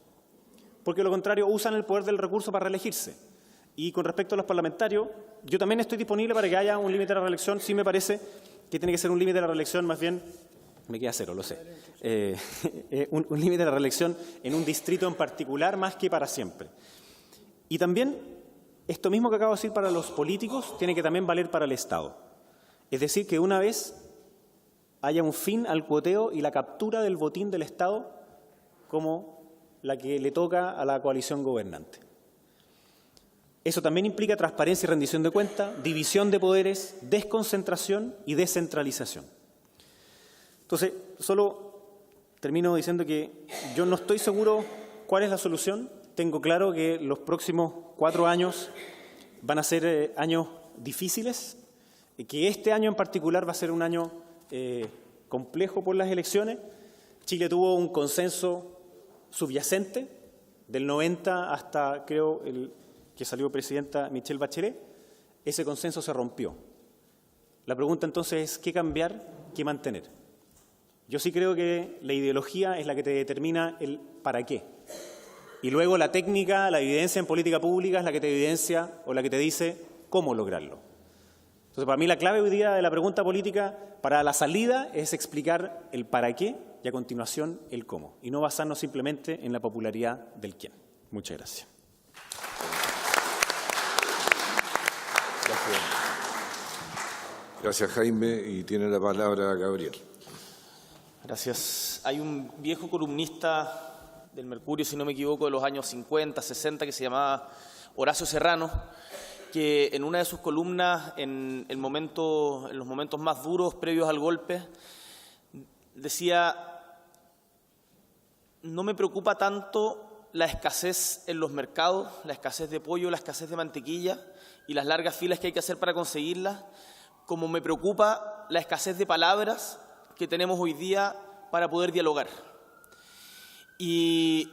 porque de lo contrario usan el poder del recurso para reelegirse. Y con respecto a los parlamentarios, yo también estoy disponible para que haya un límite de la reelección. Sí me parece que tiene que ser un límite de la reelección, más bien, me queda 0, lo sé, un límite de la reelección en un distrito en particular más que para siempre. Y también, esto mismo que acabo de decir para los políticos, tiene que también valer para el Estado. Es decir, que una vez haya un fin al cuoteo y la captura del botín del Estado como la que le toca a la coalición gobernante. Eso también implica transparencia y rendición de cuentas, división de poderes, desconcentración y descentralización. Entonces, solo termino diciendo que yo no estoy seguro cuál es la solución. Tengo claro que los próximos 4 años van a ser años difíciles, que este año en particular va a ser un año complejo por las elecciones. Chile tuvo un consenso subyacente del 90 hasta, creo, que salió presidenta Michelle Bachelet. Ese consenso se rompió. La pregunta entonces es, ¿qué cambiar, qué mantener? Yo sí creo que la ideología es la que te determina el para qué. Y luego la técnica, la evidencia en política pública es la que te evidencia o la que te dice cómo lograrlo. Entonces, para mí la clave hoy día de la pregunta política para la salida es explicar el para qué y a continuación el cómo. Y no basarnos simplemente en la popularidad del quién. Muchas gracias. Gracias, Jaime, y tiene la palabra Gabriel. Gracias. Hay un viejo columnista del Mercurio, si no me equivoco, de los años 50, 60, que se llamaba Horacio Serrano, que en una de sus columnas, en los momentos más duros previos al golpe, decía: no me preocupa tanto la escasez en los mercados, la escasez de pollo, la escasez de mantequilla y las largas filas que hay que hacer para conseguirlas, como me preocupa la escasez de palabras que tenemos hoy día para poder dialogar. Y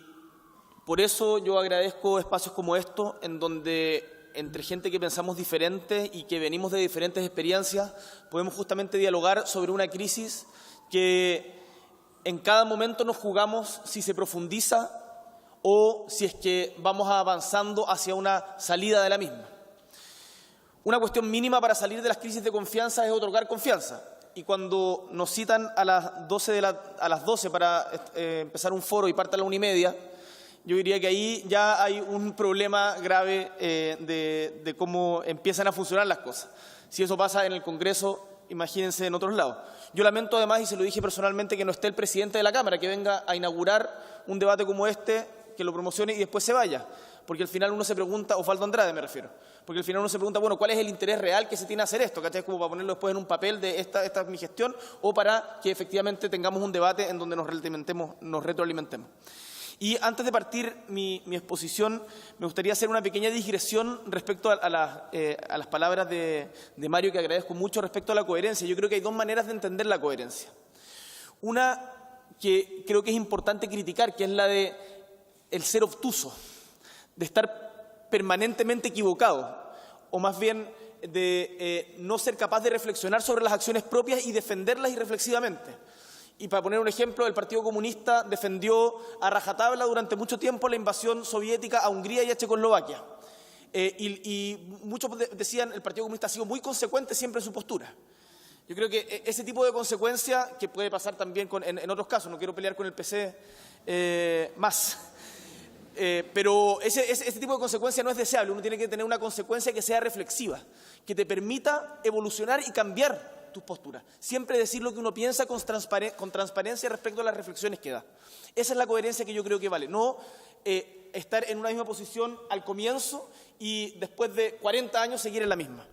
por eso yo agradezco espacios como estos, en donde entre gente que pensamos diferente y que venimos de diferentes experiencias, podemos justamente dialogar sobre una crisis que en cada momento nos jugamos si se profundiza o si es que vamos avanzando hacia una salida de la misma. Una cuestión mínima para salir de las crisis de confianza es otorgar confianza. Y cuando nos citan a las 12 para empezar un foro y parte a la 1:30, yo diría que ahí ya hay un problema grave de cómo empiezan a funcionar las cosas. Si eso pasa en el Congreso, imagínense en otros lados. Yo lamento además, y se lo dije personalmente, que no esté el presidente de la Cámara, que venga a inaugurar un debate como este, que lo promocione y después se vaya. Porque al final uno se pregunta, Osvaldo Andrade me refiero, porque al final uno se pregunta, bueno, ¿cuál es el interés real que se tiene a hacer esto? ¿Cachai? Como para ponerlo después en un papel de esta es mi gestión, o para que efectivamente tengamos un debate en donde nos retroalimentemos. Y antes de partir mi exposición, me gustaría hacer una pequeña digresión respecto a las palabras de Mario, que agradezco mucho, respecto a la coherencia. Yo creo que hay dos maneras de entender la coherencia. Una que creo que es importante criticar, que es la de el ser obtuso, de estar permanentemente equivocado, o más bien de no ser capaz de reflexionar sobre las acciones propias y defenderlas irreflexivamente. Y para poner un ejemplo, el Partido Comunista defendió a rajatabla durante mucho tiempo la invasión soviética a Hungría y a Checoslovaquia. Y muchos decían, el Partido Comunista ha sido muy consecuente siempre en su postura. Yo creo que ese tipo de consecuencia, que puede pasar también en otros casos, no quiero pelear con el PC más, pero ese tipo de consecuencia no es deseable. Uno tiene que tener una consecuencia que sea reflexiva, que te permita evolucionar y cambiar tus posturas. Siempre decir lo que uno piensa con transparencia respecto a las reflexiones que da. Esa es la coherencia que yo creo que vale. No estar en una misma posición al comienzo y después de 40 años seguir en la misma.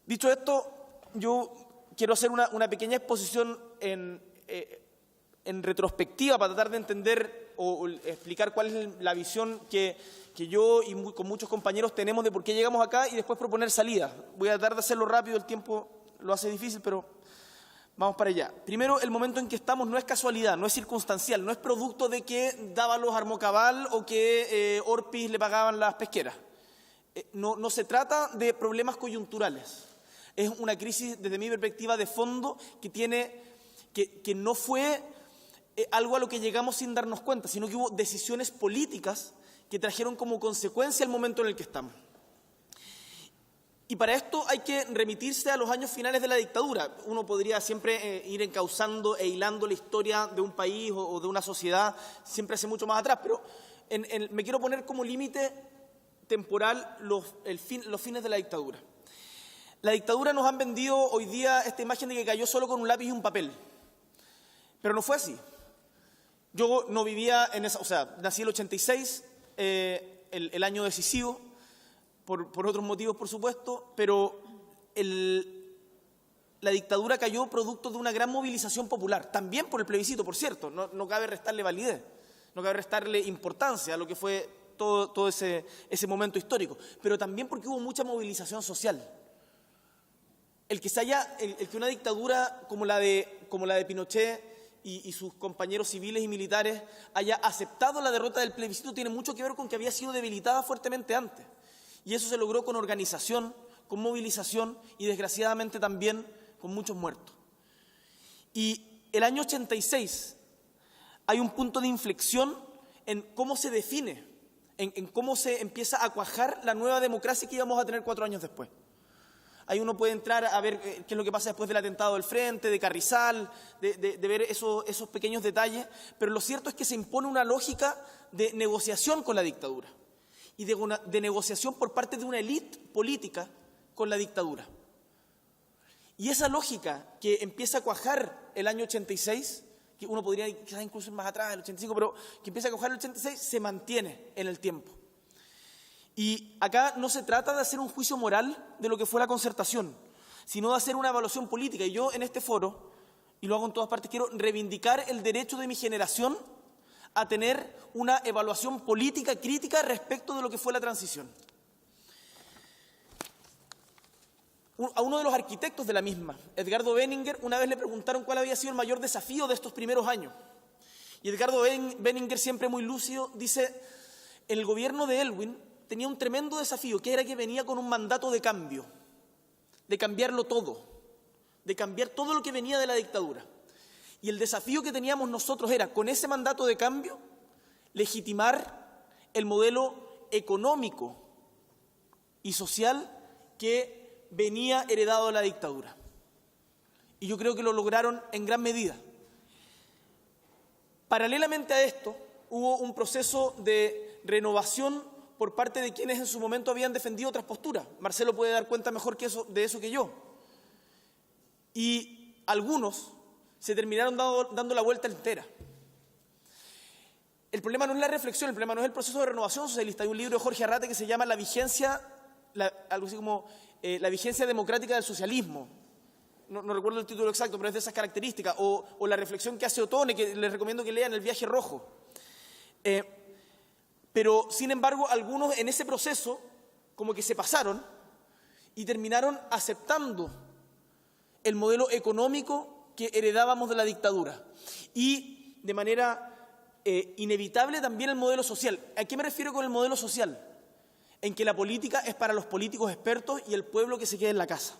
Dicho esto, yo quiero hacer una pequeña exposición en retrospectiva para tratar de entender o explicar cuál es la visión que yo y con muchos compañeros tenemos de por qué llegamos acá, y después proponer salidas. Voy a tratar de hacerlo rápido, el tiempo lo hace difícil, pero vamos para allá. Primero, el momento en que estamos no es casualidad, no es circunstancial, no es producto de que Dávalos armó cabal o que Orpis le pagaban las pesqueras. No se trata de problemas coyunturales. Es una crisis, desde mi perspectiva, de fondo que no fue algo a lo que llegamos sin darnos cuenta, sino que hubo decisiones políticas que trajeron como consecuencia el momento en el que estamos. Y para esto hay que remitirse a los años finales de la dictadura. Uno podría siempre ir encauzando e hilando la historia de un país o de una sociedad siempre hace mucho más atrás, pero me quiero poner como límite temporal los fines de la dictadura. La dictadura nos han vendido hoy día esta imagen de que cayó solo con un lápiz y un papel, pero no fue así. Yo no vivía nací en el 86, el año decisivo, por otros motivos, por supuesto, pero la dictadura cayó producto de una gran movilización popular, también por el plebiscito, por cierto. No cabe restarle validez, no cabe restarle importancia a lo que fue todo ese momento histórico, pero también porque hubo mucha movilización social. El que una dictadura como la de Pinochet y sus compañeros civiles y militares haya aceptado la derrota del plebiscito tiene mucho que ver con que había sido debilitada fuertemente antes. Y eso se logró con organización, con movilización y desgraciadamente también con muchos muertos. Y el año 86 hay un punto de inflexión en cómo se define, en cómo se empieza a cuajar la nueva democracia que íbamos a tener 4 años después. Ahí uno puede entrar a ver qué es lo que pasa después del atentado del Frente, de Carrizal, de ver esos pequeños detalles, pero lo cierto es que se impone una lógica de negociación con la dictadura y de negociación por parte de una élite política con la dictadura. Y esa lógica que empieza a cuajar el año 86, que uno podría quizás incluso ir más atrás, el 85, pero que empieza a cuajar el 86, se mantiene en el tiempo. Y acá no se trata de hacer un juicio moral de lo que fue la concertación, sino de hacer una evaluación política. Y yo en este foro, y lo hago en todas partes, quiero reivindicar el derecho de mi generación a tener una evaluación política crítica respecto de lo que fue la transición. A uno de los arquitectos de la misma, Edgardo Benninger, una vez le preguntaron cuál había sido el mayor desafío de estos primeros años. Y Edgardo Benninger, siempre muy lúcido, dice: el gobierno de Elwin tenía un tremendo desafío, que era que venía con un mandato de cambio, de cambiarlo todo, de cambiar todo lo que venía de la dictadura. Y el desafío que teníamos nosotros era, con ese mandato de cambio, legitimar el modelo económico y social que venía heredado de la dictadura. Y yo creo que lo lograron en gran medida. Paralelamente a esto, hubo un proceso de renovación por parte de quienes en su momento habían defendido otras posturas. Marcelo puede dar cuenta mejor de eso que yo. Y algunos se terminaron dando la vuelta entera. El problema no es la reflexión, el problema no es el proceso de renovación socialista. Hay un libro de Jorge Arrate que se llama La vigencia, algo así como La vigencia democrática del socialismo. No recuerdo el título exacto, pero es de esas características. O la reflexión que hace Otone, que les recomiendo que lean, El viaje rojo. Pero, sin embargo, algunos en ese proceso como que se pasaron y terminaron aceptando el modelo económico que heredábamos de la dictadura. Y de manera inevitable también el modelo social. ¿A qué me refiero con el modelo social? En que la política es para los políticos expertos y el pueblo que se queda en la casa.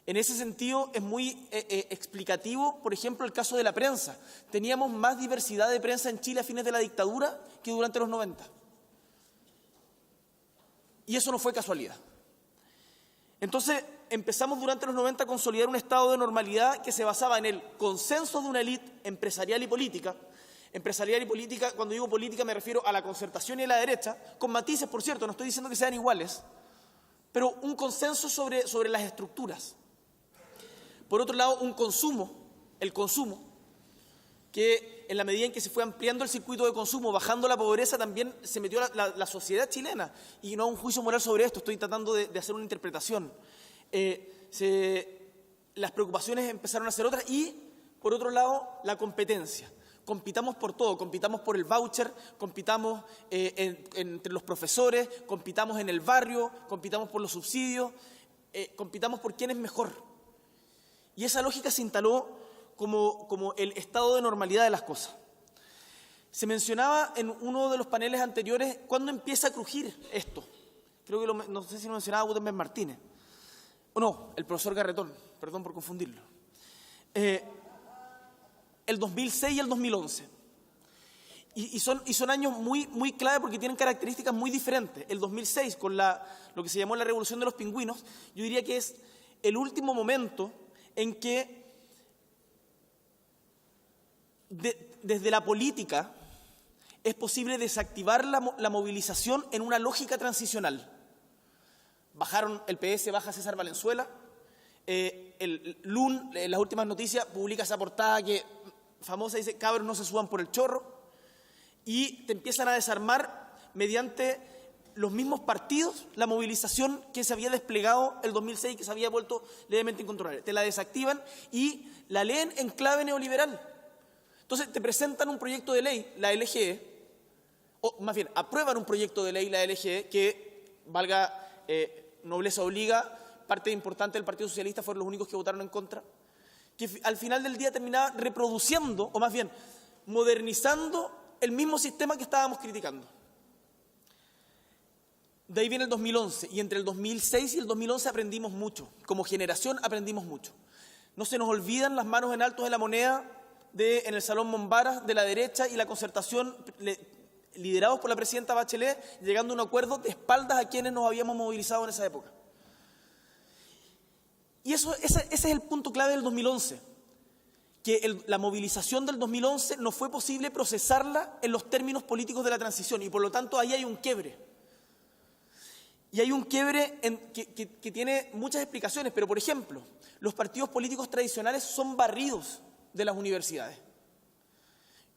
En ese sentido es muy explicativo, por ejemplo, el caso de la prensa. Teníamos más diversidad de prensa en Chile a fines de la dictadura que durante los 90. Y eso no fue casualidad. Entonces empezamos durante los 90 a consolidar un estado de normalidad que se basaba en el consenso de una élite empresarial y política. Empresarial y política, cuando digo política me refiero a la concertación y a la derecha, con matices, por cierto, no estoy diciendo que sean iguales, pero un consenso sobre las estructuras. Por otro lado, un consumo, el consumo, que en la medida en que se fue ampliando el circuito de consumo, bajando la pobreza, también se metió la sociedad chilena. Y no hago un juicio moral sobre esto, estoy tratando de hacer una interpretación. Las preocupaciones empezaron a ser otras y, por otro lado, la competencia. Compitamos por todo, compitamos por el voucher, compitamos entre los profesores, compitamos en el barrio, compitamos por los subsidios, compitamos por quién es mejor. Y esa lógica se instaló como el estado de normalidad de las cosas. Se mencionaba en uno de los paneles anteriores cuándo empieza a crujir esto. Creo que no sé si lo mencionaba Gutenberg Martínez. O no, el profesor Garretón, perdón por confundirlo. El 2006 y el 2011. Y son años muy clave porque tienen características muy diferentes. El 2006, con lo que se llamó la Revolución de los Pingüinos, yo diría que es el último momento en que desde la política es posible desactivar la movilización en una lógica transicional. Bajaron, el PS baja a César Valenzuela, el LUN, en las últimas noticias, publica esa portada famosa, dice: cabros no se suban por el chorro, y te empiezan a desarmar mediante los mismos partidos la movilización que se había desplegado el 2006 y que se había vuelto levemente incontrolable. Te la desactivan y la leen en clave neoliberal. Entonces te presentan un proyecto de ley, la LGE, o más bien aprueban un proyecto de ley, la LGE, que, valga nobleza obliga, parte importante del Partido Socialista fueron los únicos que votaron en contra, que al final del día terminaba reproduciendo, o más bien modernizando el mismo sistema que estábamos criticando. De ahí viene el 2011, y entre el 2006 y el 2011 aprendimos mucho. Como generación aprendimos mucho. No se nos olvidan las manos en alto de la moneda en el Salón Mombaras de la derecha y la concertación liderados por la presidenta Bachelet, llegando a un acuerdo de espaldas a quienes nos habíamos movilizado en esa época. Y ese es el punto clave del 2011, que la movilización del 2011 no fue posible procesarla en los términos políticos de la transición, y por lo tanto ahí hay un quiebre. Y hay un quiebre que tiene muchas explicaciones, pero por ejemplo, los partidos políticos tradicionales son barridos de las universidades.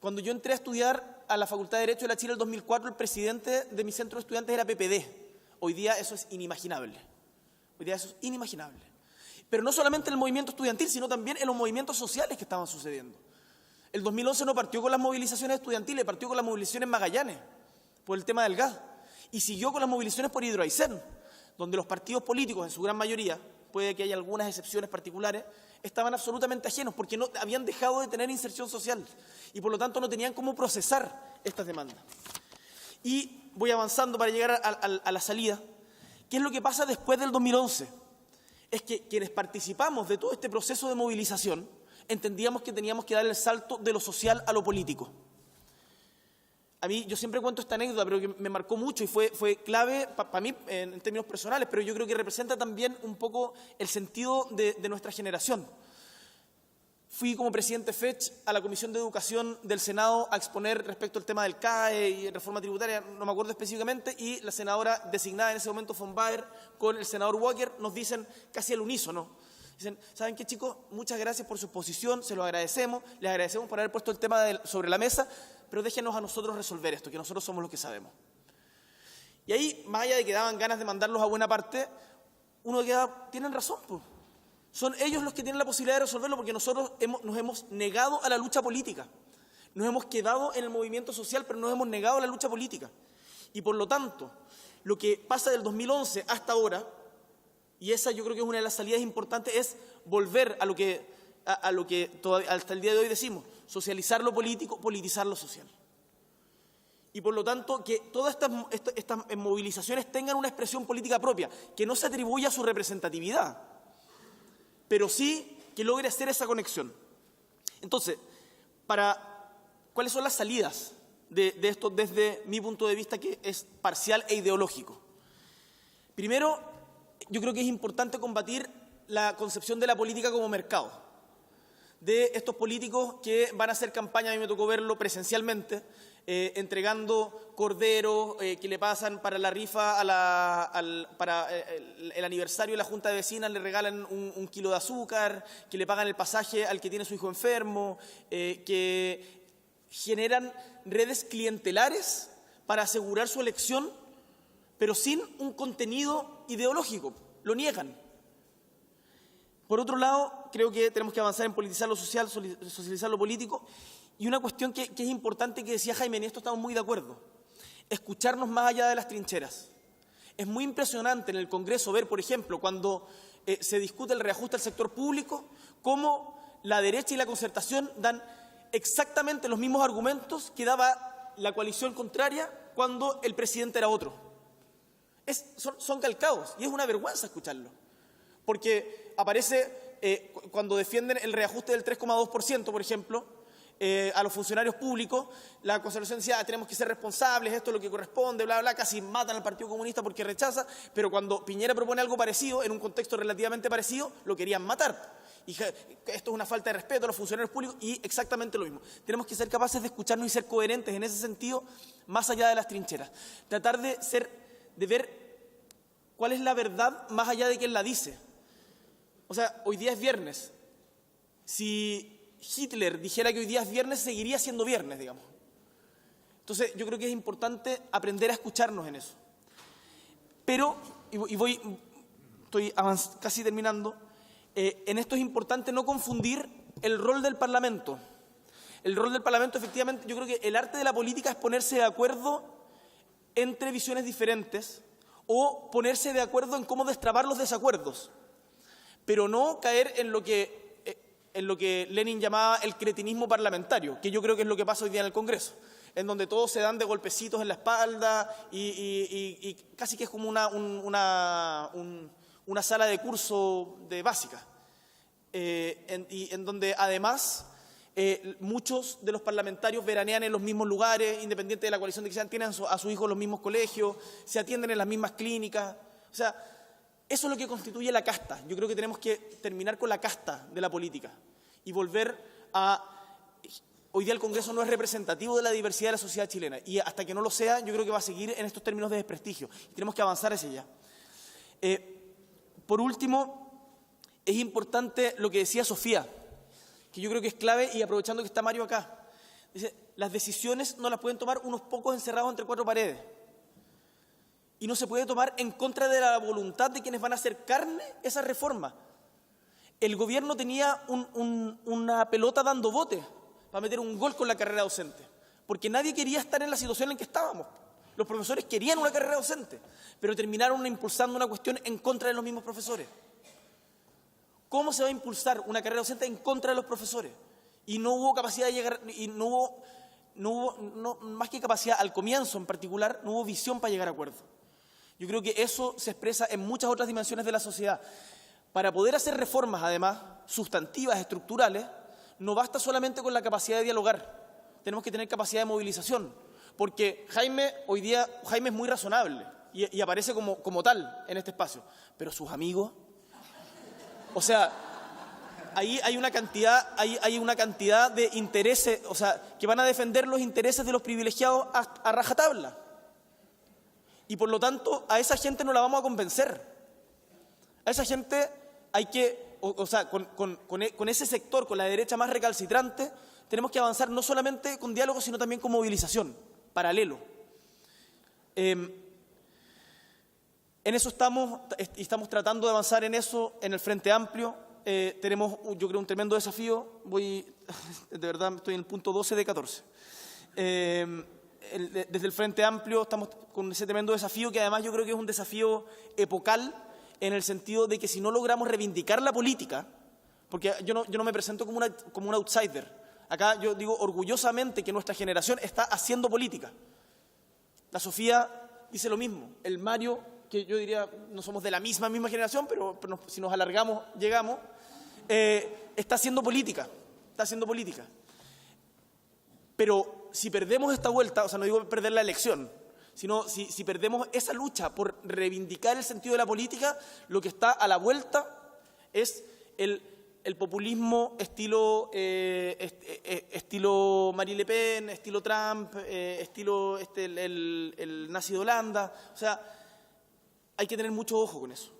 Cuando yo entré a estudiar a la Facultad de Derecho de la Chile en el 2004, el presidente de mi centro de estudiantes era PPD. Hoy día eso es inimaginable. Hoy día eso es inimaginable. Pero no solamente en el movimiento estudiantil, sino también en los movimientos sociales que estaban sucediendo. El 2011 no partió con las movilizaciones estudiantiles, partió con las movilizaciones en Magallanes, por el tema del gas. Y siguió con las movilizaciones por Hidroaicén, donde los partidos políticos, en su gran mayoría, puede que haya algunas excepciones particulares, estaban absolutamente ajenos porque no habían dejado de tener inserción social y por lo tanto no tenían cómo procesar estas demandas. Y voy avanzando para llegar a la salida. ¿Qué es lo que pasa después del 2011? Es que quienes participamos de todo este proceso de movilización entendíamos que teníamos que dar el salto de lo social a lo político. A mí, yo siempre cuento esta anécdota, pero que me marcó mucho y fue clave para mí en términos personales, pero yo creo que representa también un poco el sentido de nuestra generación. Fui como presidente FECH a la Comisión de Educación del Senado a exponer respecto al tema del CAE y reforma tributaria, no me acuerdo específicamente, y la senadora designada en ese momento, von Baer, con el senador Walker, nos dicen casi al unísono. Dicen, ¿saben qué, chicos? Muchas gracias por su exposición, se lo agradecemos, les agradecemos por haber puesto el tema sobre la mesa, pero déjenos a nosotros resolver esto, que nosotros somos los que sabemos. Y ahí, más allá de que daban ganas de mandarlos a buena parte, uno queda, tienen razón, pues. Son ellos los que tienen la posibilidad de resolverlo porque nosotros nos hemos negado a la lucha política. Nos hemos quedado en el movimiento social, pero nos hemos negado a la lucha política. Y por lo tanto, lo que pasa del 2011 hasta ahora, y esa yo creo que es una de las salidas importantes, es volver a lo que todavía, hasta el día de hoy decimos, socializar lo político, politizar lo social. Y por lo tanto, que todas estas movilizaciones tengan una expresión política propia, que no se atribuya a su representatividad, pero sí que logre hacer esa conexión. Entonces, ¿cuáles son las salidas de esto desde mi punto de vista, que es parcial e ideológico? Primero, yo creo que es importante combatir la concepción de la política como mercado, de estos políticos que van a hacer campaña, a mí me tocó verlo presencialmente, entregando corderos que le pasan para la rifa, para el aniversario de la Junta de Vecinas, le regalan un kilo de azúcar, que le pagan el pasaje al que tiene su hijo enfermo, que generan redes clientelares para asegurar su elección, pero sin un contenido ideológico, lo niegan. Por otro lado, creo que tenemos que avanzar en politizar lo social, socializar lo político, y una cuestión que es importante que decía Jaime, y en esto estamos muy de acuerdo, escucharnos más allá de las trincheras. Es muy impresionante en el Congreso ver, por ejemplo, cuando se discute el reajuste al sector público, cómo la derecha y la concertación dan exactamente los mismos argumentos que daba la coalición contraria cuando el presidente era otro. Son calcados y es una vergüenza escucharlo, porque aparece cuando defienden el reajuste del 3,2%, por ejemplo, a los funcionarios públicos, la Concertación decía, tenemos que ser responsables, esto es lo que corresponde, bla, bla, casi matan al Partido Comunista porque rechaza, pero cuando Piñera propone algo parecido, en un contexto relativamente parecido, lo querían matar. Y esto es una falta de respeto a los funcionarios públicos y exactamente lo mismo. Tenemos que ser capaces de escucharnos y ser coherentes en ese sentido, más allá de las trincheras. Tratar de ver cuál es la verdad más allá de quien la dice. O sea, hoy día es viernes. Si Hitler dijera que hoy día es viernes, seguiría siendo viernes, digamos. Entonces, yo creo que es importante aprender a escucharnos en eso. Pero, estoy casi terminando, en esto es importante no confundir el rol del Parlamento. El rol del Parlamento, efectivamente, yo creo que el arte de la política es ponerse de acuerdo entre visiones diferentes o ponerse de acuerdo en cómo destrabar los desacuerdos, pero no caer en lo que Lenin llamaba el cretinismo parlamentario, que yo creo que es lo que pasa hoy día en el Congreso, en donde todos se dan de golpecitos en la espalda y casi que es como una sala de curso de básica, en donde además muchos de los parlamentarios veranean en los mismos lugares, independiente de la coalición de que sean, tienen a sus hijos en los mismos colegios, se atienden en las mismas clínicas. O sea, eso es lo que constituye la casta. Yo creo que tenemos que terminar con la casta de la política y volver a... Hoy día el Congreso no es representativo de la diversidad de la sociedad chilena y hasta que no lo sea, yo creo que va a seguir en estos términos de desprestigio y tenemos que avanzar hacia allá. Por último, es importante lo que decía Sofía, que yo creo que es clave, y aprovechando que está Mario acá. Dice, las decisiones no las pueden tomar unos pocos encerrados entre cuatro paredes. Y no se puede tomar en contra de la voluntad de quienes van a hacer carne esa reforma. El gobierno tenía una pelota dando bote para meter un gol con la carrera docente, porque nadie quería estar en la situación en que estábamos. Los profesores querían una carrera docente, pero terminaron impulsando una cuestión en contra de los mismos profesores. ¿Cómo se va a impulsar una carrera docente en contra de los profesores? Y no hubo capacidad de llegar, y no hubo más que capacidad al comienzo en particular, no hubo visión para llegar a acuerdo. Yo creo que eso se expresa en muchas otras dimensiones de la sociedad. Para poder hacer reformas, además, sustantivas, estructurales, no basta solamente con la capacidad de dialogar. Tenemos que tener capacidad de movilización. Porque hoy día Jaime es muy razonable y aparece como tal en este espacio. Pero sus amigos, o sea, ahí hay una cantidad de intereses, o sea, que van a defender los intereses de los privilegiados a rajatabla. Y por lo tanto, a esa gente no la vamos a convencer. A esa gente hay que, con ese sector, con la derecha más recalcitrante, tenemos que avanzar no solamente con diálogo, sino también con movilización, paralelo. En eso estamos tratando de avanzar en eso en el Frente Amplio. Tenemos, yo creo, un tremendo desafío. De verdad, estoy en el punto 12 de 14. Desde el Frente Amplio estamos con ese tremendo desafío, que además yo creo que es un desafío epocal, en el sentido de que si no logramos reivindicar la política, porque yo no me presento como un outsider. Acá yo digo orgullosamente que nuestra generación está haciendo política. La Sofía dice lo mismo. El Mario, que yo diría no somos de la misma generación, pero si nos alargamos, llegamos, está haciendo política. Está haciendo política. Pero si perdemos esta vuelta, o sea, no digo perder la elección, sino si perdemos esa lucha por reivindicar el sentido de la política, lo que está a la vuelta es el populismo estilo Marie Le Pen, estilo Trump, estilo el nazi de Holanda. O sea, hay que tener mucho ojo con eso.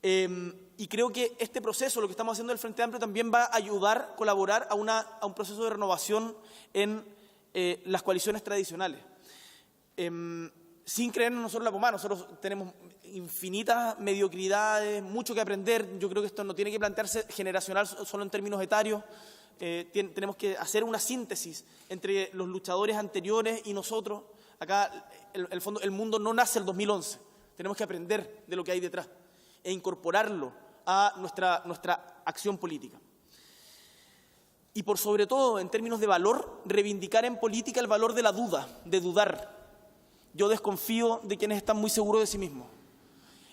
Y creo que este proceso, lo que estamos haciendo en el Frente Amplio, también va a ayudar, colaborar a un proceso de renovación en las coaliciones tradicionales. Sin creernos nosotros la pomada, nosotros tenemos infinitas mediocridades, mucho que aprender. Yo creo que esto no tiene que plantearse generacional solo en términos etarios. Tenemos que hacer una síntesis entre los luchadores anteriores y nosotros. Acá, en el fondo, el mundo no nace el 2011. Tenemos que aprender de lo que hay detrás e incorporarlo a nuestra acción política. Y por sobre todo, en términos de valor, reivindicar en política el valor de la duda, de dudar. Yo desconfío de quienes están muy seguros de sí mismos.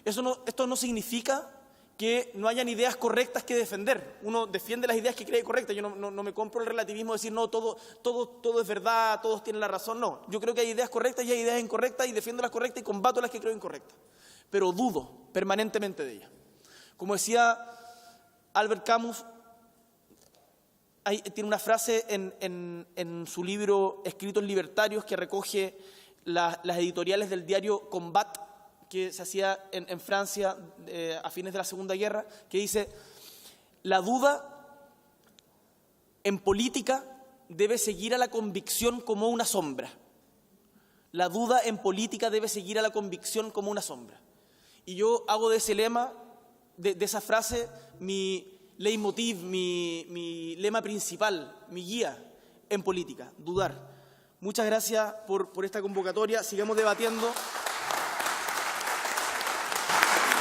Esto no significa que no hayan ideas correctas que defender. Uno defiende las ideas que cree correctas. Yo no me compro el relativismo de decir, no, todo es verdad, todos tienen la razón. No, yo creo que hay ideas correctas y hay ideas incorrectas, y defiendo las correctas y combato las que creo incorrectas. Pero dudo permanentemente de ellas. Como decía Albert Camus, tiene una frase en su libro Escritos Libertarios, que recoge las editoriales del diario Combat, que se hacía en Francia a fines de la Segunda Guerra, que dice: la duda en política debe seguir a la convicción como una sombra. La duda en política debe seguir a la convicción como una sombra. Y yo hago de ese lema, de esa frase, mi leitmotiv, mi lema principal, mi guía en política: dudar. Muchas gracias por esta convocatoria. Sigamos debatiendo.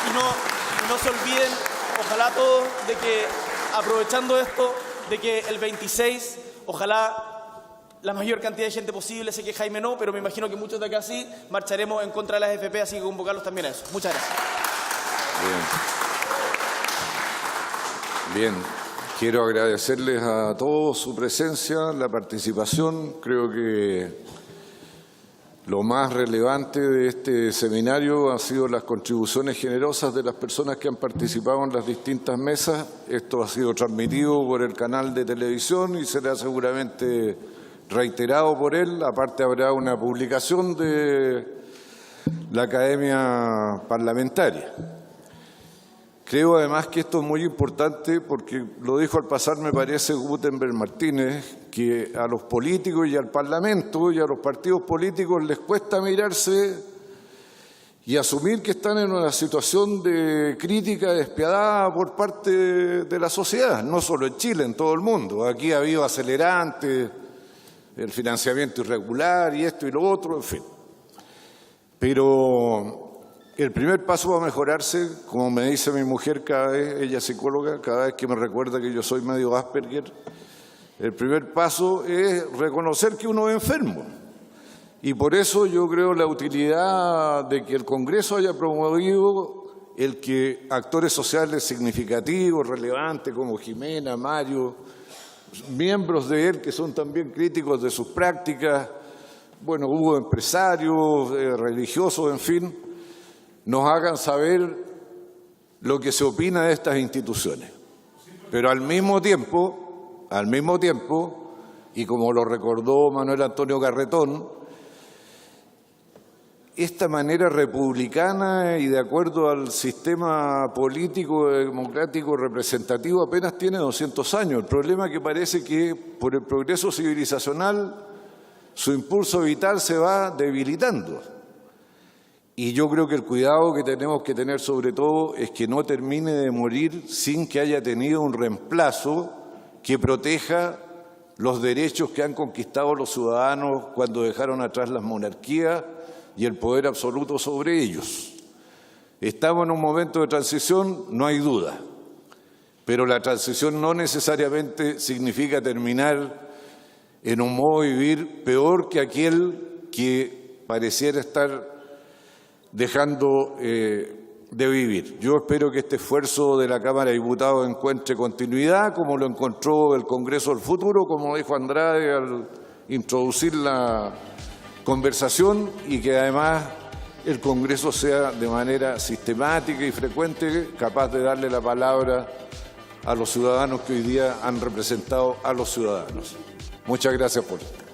Y no se olviden, ojalá todos, de que, aprovechando esto, de que el 26, ojalá la mayor cantidad de gente posible, sé que Jaime no, pero me imagino que muchos de acá sí, marcharemos en contra de las FP, así que convocarlos también a eso. Muchas gracias. Bien. Quiero agradecerles a todos su presencia, la participación. Creo que lo más relevante de este seminario han sido las contribuciones generosas de las personas que han participado en las distintas mesas. Esto ha sido transmitido por el canal de televisión y será seguramente reiterado por él. Aparte, habrá una publicación de la Academia Parlamentaria. Creo además que esto es muy importante porque lo dijo al pasar, me parece, Gutenberg Martínez, que a los políticos y al Parlamento y a los partidos políticos les cuesta mirarse y asumir que están en una situación de crítica despiadada por parte de la sociedad, no solo en Chile, en todo el mundo. Aquí ha habido acelerantes, el financiamiento irregular y esto y lo otro, en fin. Pero el primer paso va a mejorarse, como me dice mi mujer cada vez, ella es psicóloga, cada vez que me recuerda que yo soy medio Asperger, el primer paso es reconocer que uno es enfermo. Y por eso yo creo la utilidad de que el Congreso haya promovido el que actores sociales significativos, relevantes, como Jimena, Mario, miembros de él que son también críticos de sus prácticas, bueno, hubo empresarios, religiosos, en fin, nos hagan saber lo que se opina de estas instituciones. Pero al mismo tiempo, y como lo recordó Manuel Antonio Garretón, esta manera republicana y de acuerdo al sistema político, democrático, representativo apenas tiene 200 años. El problema es que parece que por el progreso civilizacional su impulso vital se va debilitando. Y yo creo que el cuidado que tenemos que tener sobre todo es que no termine de morir sin que haya tenido un reemplazo que proteja los derechos que han conquistado los ciudadanos cuando dejaron atrás las monarquías y el poder absoluto sobre ellos. Estamos en un momento de transición, no hay duda, pero la transición no necesariamente significa terminar en un modo de vivir peor que aquel que pareciera estar dejando de vivir. Yo espero que este esfuerzo de la Cámara de Diputados encuentre continuidad, como lo encontró el Congreso del Futuro, como dijo Andrade al introducir la conversación, y que además el Congreso sea de manera sistemática y frecuente capaz de darle la palabra a los ciudadanos que hoy día han representado a los ciudadanos. Muchas gracias por esto.